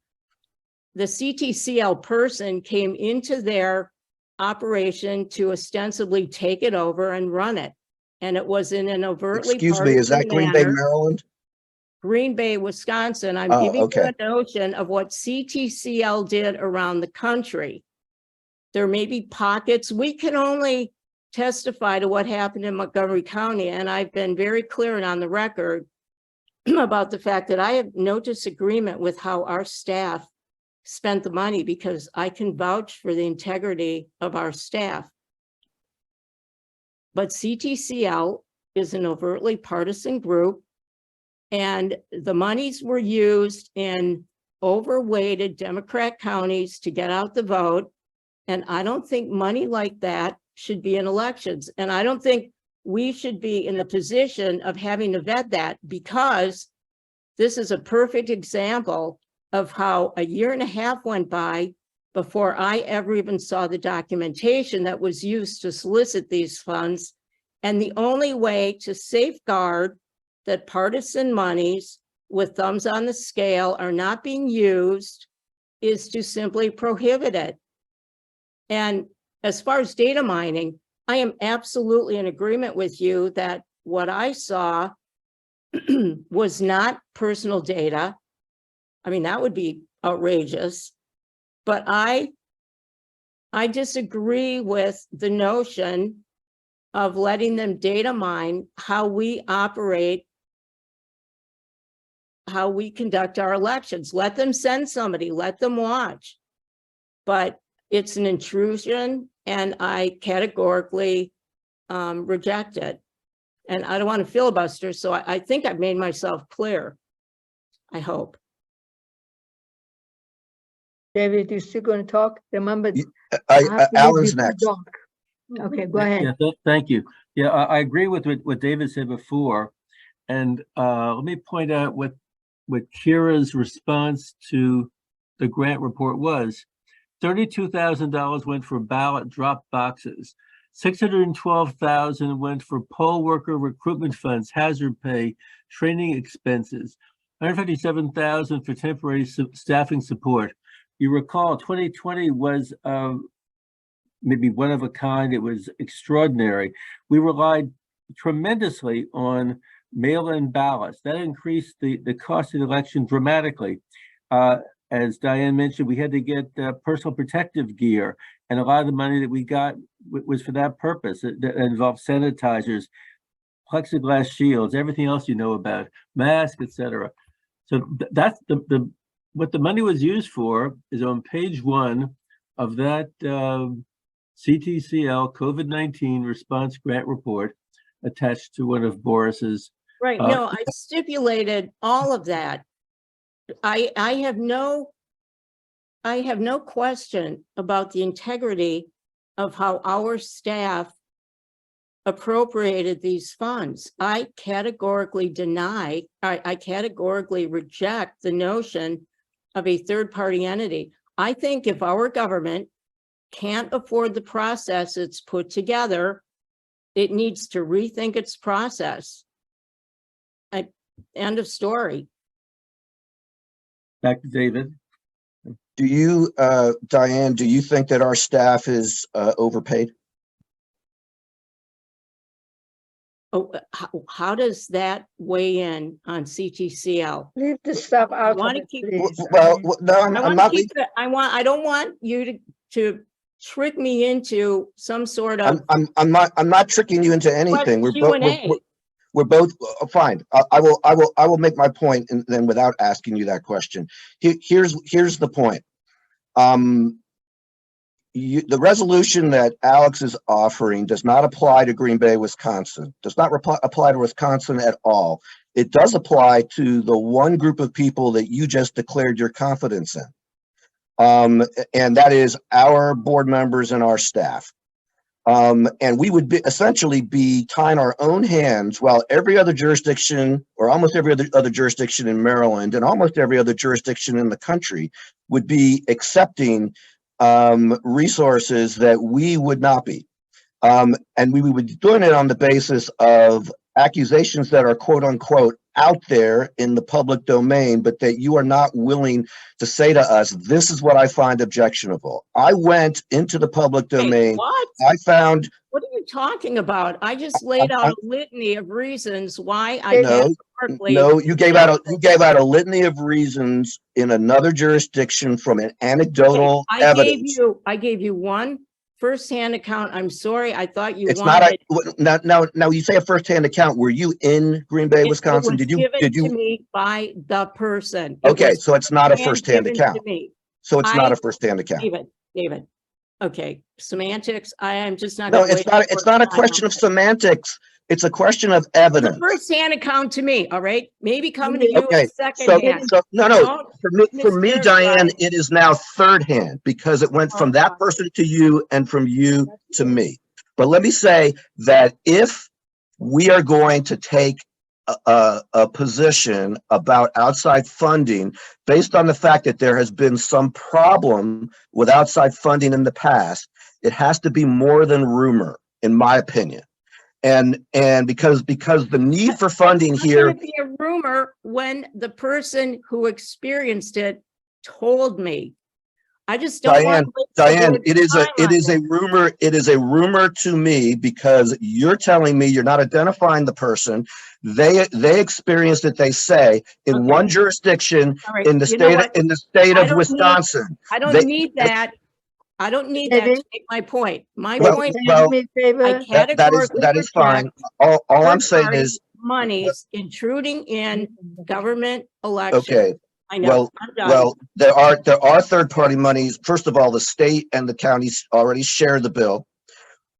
CTCL person came into their operation to ostensibly take it over and run it. And it was in an overtly Excuse me, is that partisan Green Bay, manner. Maryland? Green Bay, Wisconsin. I'm Oh, giving you okay. a notion of what CTCL did around the country. There may be pockets. We can only testify to what happened in Montgomery County, and I've been very clear and on the record about the fact that I have no disagreement with how our staff spent the money, because I can vouch for the integrity of our staff. But CTCL is an overtly partisan group, and the monies were used in overweighted Democrat counties to get out the vote. And I don't think money like that should be in elections. And I don't think we should be in the position of having to vet that, because this is a perfect example of how a year and a half went by before I ever even saw the documentation that was used to solicit these funds. And the only way to safeguard that partisan monies with thumbs on the scale are not being used is to simply prohibit it. And as far as data mining, I am absolutely in agreement with you that what I saw was not personal data. I mean, that would be outrageous. But I disagree with the notion of letting them data mine how we operate, how we conduct our elections. Let them send somebody, let them watch. But it's an intrusion, and I categorically reject it. And I don't want to filibuster, so I think I've made myself clear, I hope. David, you still going to talk? Remember, I have to leave Alan's before next. dark. Okay, go ahead. Yeah, thank you. Yeah, I agree with what David said before. And let me point out what Kira's response to the grant report was. $32,000 went for ballot drop boxes. $612,000 went for poll worker recruitment funds, hazard pay, training expenses. $157,000 for temporary staffing support. You recall 2020 was maybe one of a kind. It was extraordinary. We relied tremendously on mail-in ballots. That increased the cost of the election dramatically. As Diane mentioned, we had to get personal protective gear, and a lot of the money that we got was for that purpose. It involved sanitizers, plexiglass shields, everything else you know about, masks, etc. So that's what the money was used for is on page 1 of that CTCL COVID-19 response grant report attached to one of Boris's. Right, no, I stipulated all of that. I have no question about the integrity of how our staff appropriated these funds. I categorically reject the notion of a third-party entity. I think if our government can't afford the process it's put together, it needs to rethink its process. End of story. Back to David. Do you, Diane, do you think that our staff is overpaid? Oh, how does that weigh in on CTCL? Leave the stuff out of wanna it, keep- please. Well, no, I I'm want to not. keep it, I don't want you to trick me into some sort of I'm not tricking you into anything. We're both, Q&A. we're both fine. I will make my point, and then without asking you that question. Here's the point. The resolution that Alex is offering does not apply to Green Bay, Wisconsin, does not apply to Wisconsin at all. It does apply to the one group of people that you just declared your confidence in. And that is our board members and our staff. And we would essentially be tying our own hands while every other jurisdiction, or almost every other jurisdiction in Maryland and almost every other jurisdiction in the country would be accepting resources that we would not be. And we would be doing it on the basis of accusations that are quote unquote out there in the public domain, but that you are not willing to say to us, this is what I find objectionable. I went into the public Wait, domain. what? I found, What are you talking about? I just laid out a litany of reasons why I No, categorically. no, you gave out a litany of reasons in another jurisdiction from an anecdotal evidence. I gave you one firsthand account. I'm sorry. I thought you It's not wanted. now you say a firsthand account. Were you in Green Bay, Wisconsin? It was given to you? me by the person. It Okay, was so it's not a hand firsthand given account. to me. So it's not I- a firsthand account. David. Okay, semantics. I am just not. No, gonna it's waste not. more It's not a time question on of it. semantics. It's a question of It's a evidence. first-hand account to me, all right? Maybe coming to you Okay, is so second-hand. no. Don't For me, mischaracterize. Diane, it is now third hand because it went from that person to you and from you to me. But let me say that if we are going to take a position about outside funding based on the fact that there has been some problem with outside funding in the past, it has to be more than rumor, in my opinion. And because the need for funding It's not here. gonna be a rumor when the person who experienced it told me. I just don't want. Diane, it is a rumor. It is a rumor to me because you're telling me you're not identifying the person. They experienced it, they say, in Okay. one jurisdiction All right, in the you know state what? of I don't need- Wisconsin. I don't They- need that. I don't need that to David? make my point. My Well, point Can is, you do me a favor? I categorically that is fine. reject All I'm saying third-party is, monies intruding in government okay, elections. I know. I'm done. there are third-party monies. First of all, the state and the counties already share the bill.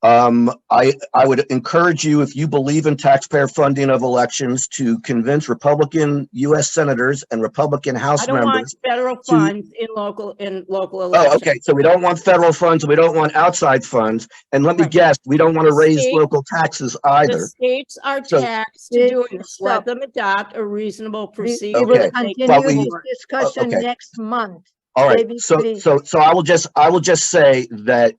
I would encourage you, if you believe in taxpayer funding of elections, to convince Republican U.S. senators and Republican House I don't want members. federal funds in local Oh, elections. okay. So we don't want federal funds. We don't want outside funds. And let me Right. guess, we don't want to The raise state- local taxes The either. states are So- taxed to do David, this. Let stop. them adopt a reasonable We procedure. will Okay. that they continue can this afford. discussion okay. next month. All right. David, please. So I will just say that,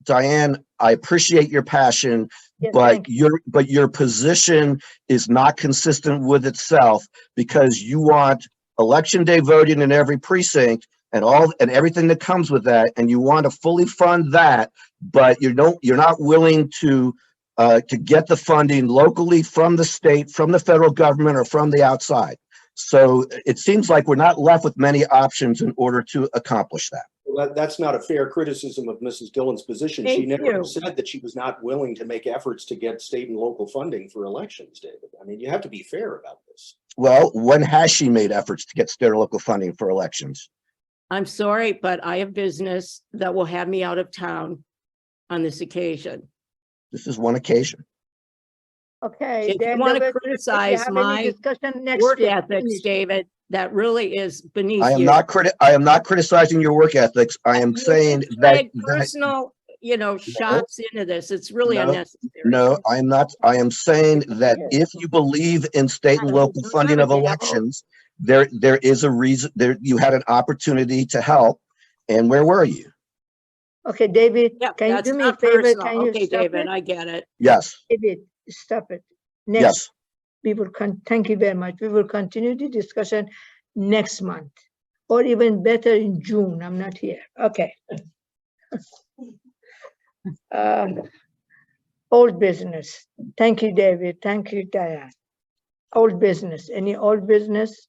Diane, I appreciate your passion, Yes, but thank you. your position is not consistent with itself because you want election day voting in every precinct and everything that comes with that, and you want to fully fund that, but you're not willing to get the funding locally from the state, from the federal government, or from the outside. So it seems like we're not left with many options in order to accomplish that. Well, that's not a fair criticism of Mrs. Dillon's position. She Thank never you. said that she was not willing to make efforts to get state and local funding for elections, David. I mean, you have to be fair about this. Well, when has she made efforts to get state or local funding for elections? I'm sorry, but I have business that will have me out of town on this occasion. This is one occasion. Okay. If the you end want of to it, if you criticize have any my discussion next work week, ethics, finish. David, that really is beneath I am you. not criticizing your work ethics. I am You saying just that, drag personal, shots into this. It's really No, unnecessary. no, I am not. I am saying that if you believe in state and local funding of elections, there is a reason there. You had an opportunity to help. And where were you? Okay, David, Yeah, can you that's do me a not favor? personal. Can you Okay, stop David, it? I get it. Yes, David, stop it. Next, yes. we will thank you very much. We will continue the discussion next month, or even better in June. I'm not here. Okay. Old business. Thank you, David. Thank you, Diane. Old business. Any old business?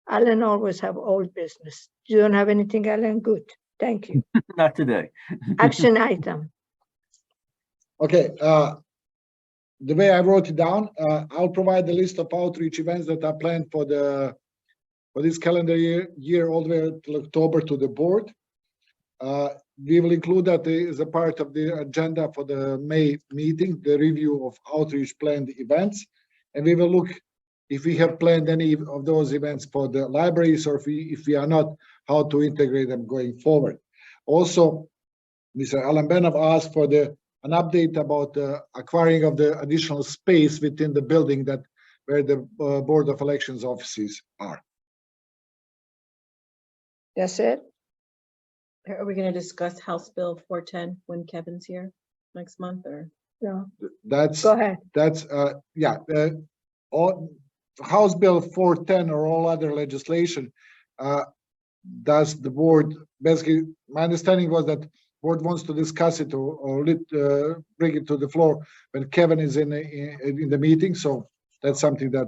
Alan always have old business. You don't have anything, Alan? Good. Thank you. Not today. Action item. Okay, the way I wrote it down, I'll provide the list of outreach events that are planned for this calendar year all the way till October to the board. We will include that as a part of the agenda for the May meeting, the review of outreach planned events. And we will look if we have planned any of those events for the libraries, or if we are not, how to integrate them going forward. Also, Mr. Alan Benov asked for an update about the acquiring of the additional space within the building where the Board of Elections offices are. That's it? Are we gonna discuss House Bill 410 when Kevin's here next month, or? No, That's go ahead. All House Bill 410 or all other legislation, does the board, basically, my understanding was that board wants to discuss it or bring it to the floor when Kevin is in the meeting, so that's something that.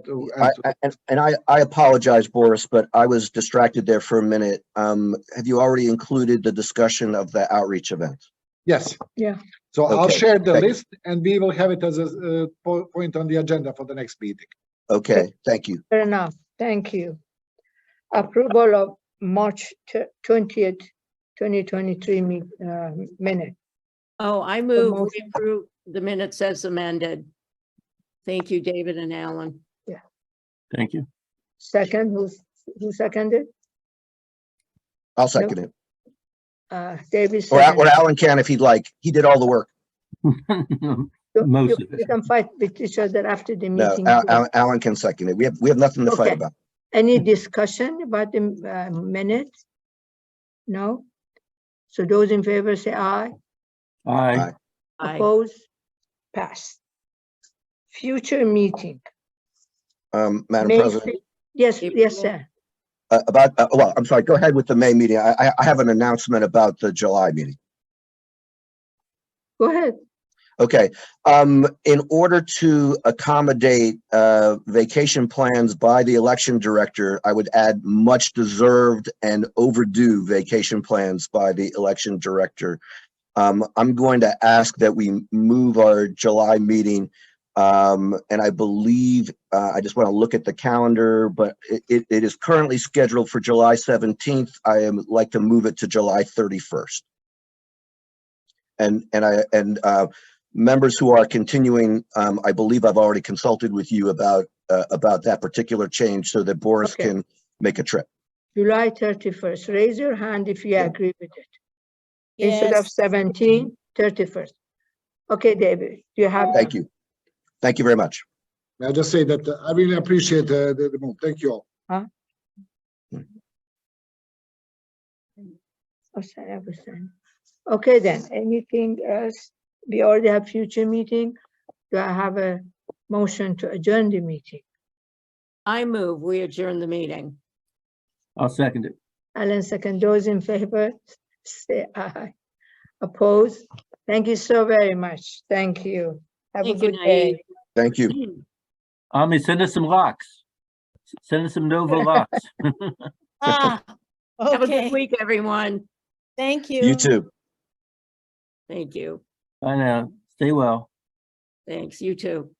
I apologize, Boris, but I was distracted there for a minute. Have you already included the discussion of the outreach event? Yes. Yeah. So I'll Okay, share the thank you. list and we will have it as a point on the agenda for the next meeting. Okay, thank you. Fair enough. Thank you. Approval of March 20th, 2023 minute. Oh, I move we motion. approve the minutes as amended. Thank you, David and Alan. Thank you. Second, who seconded? I'll second it. David Or seconded. Alan can if he'd like. He did all the work. Most of it. You can fight with each other after the No, meeting. Alan can second it. We have nothing to fight Okay. about. Any discussion about the minute? No? So those in favor say aye. Aye. Aye. Oppose? Pass. Future meeting. Madam May President, Yes, April. yes, sir. well, I'm sorry, go ahead with the May meeting. I have an announcement about the July meeting. Go ahead. Okay, in order to accommodate vacation plans by the election director, I would add much deserved and overdue vacation plans by the election director. I'm going to ask that we move our July meeting, and I believe, I just want to look at the calendar, but it is currently scheduled for July 17th. I am like to move it to July 31st. And members who are continuing, I believe I've already consulted with you about that particular change so that Boris Okay. can make a trip. July 31st. Raise your hand if you Yeah. agree with it. Instead of Yes, 17, 31st. Okay, David, do you have? Thank you. Thank you very much. May I just say that I really appreciate the move. Thank you all. Okay, then, anything else? We already have future meeting. Do I have a motion to adjourn the meeting? I move we adjourn the meeting. I'll second it. Alan, second. Those in favor, say aye. Opposed? Thank you so very much. Thank you. Have a Thank you, good day. Naeem. Thank you. Ami, send us some locks. Send us some Novo locks. ah, Have a good okay, week, everyone. thank you. You too. Thank you. Bye now. Stay well. Thanks. You too.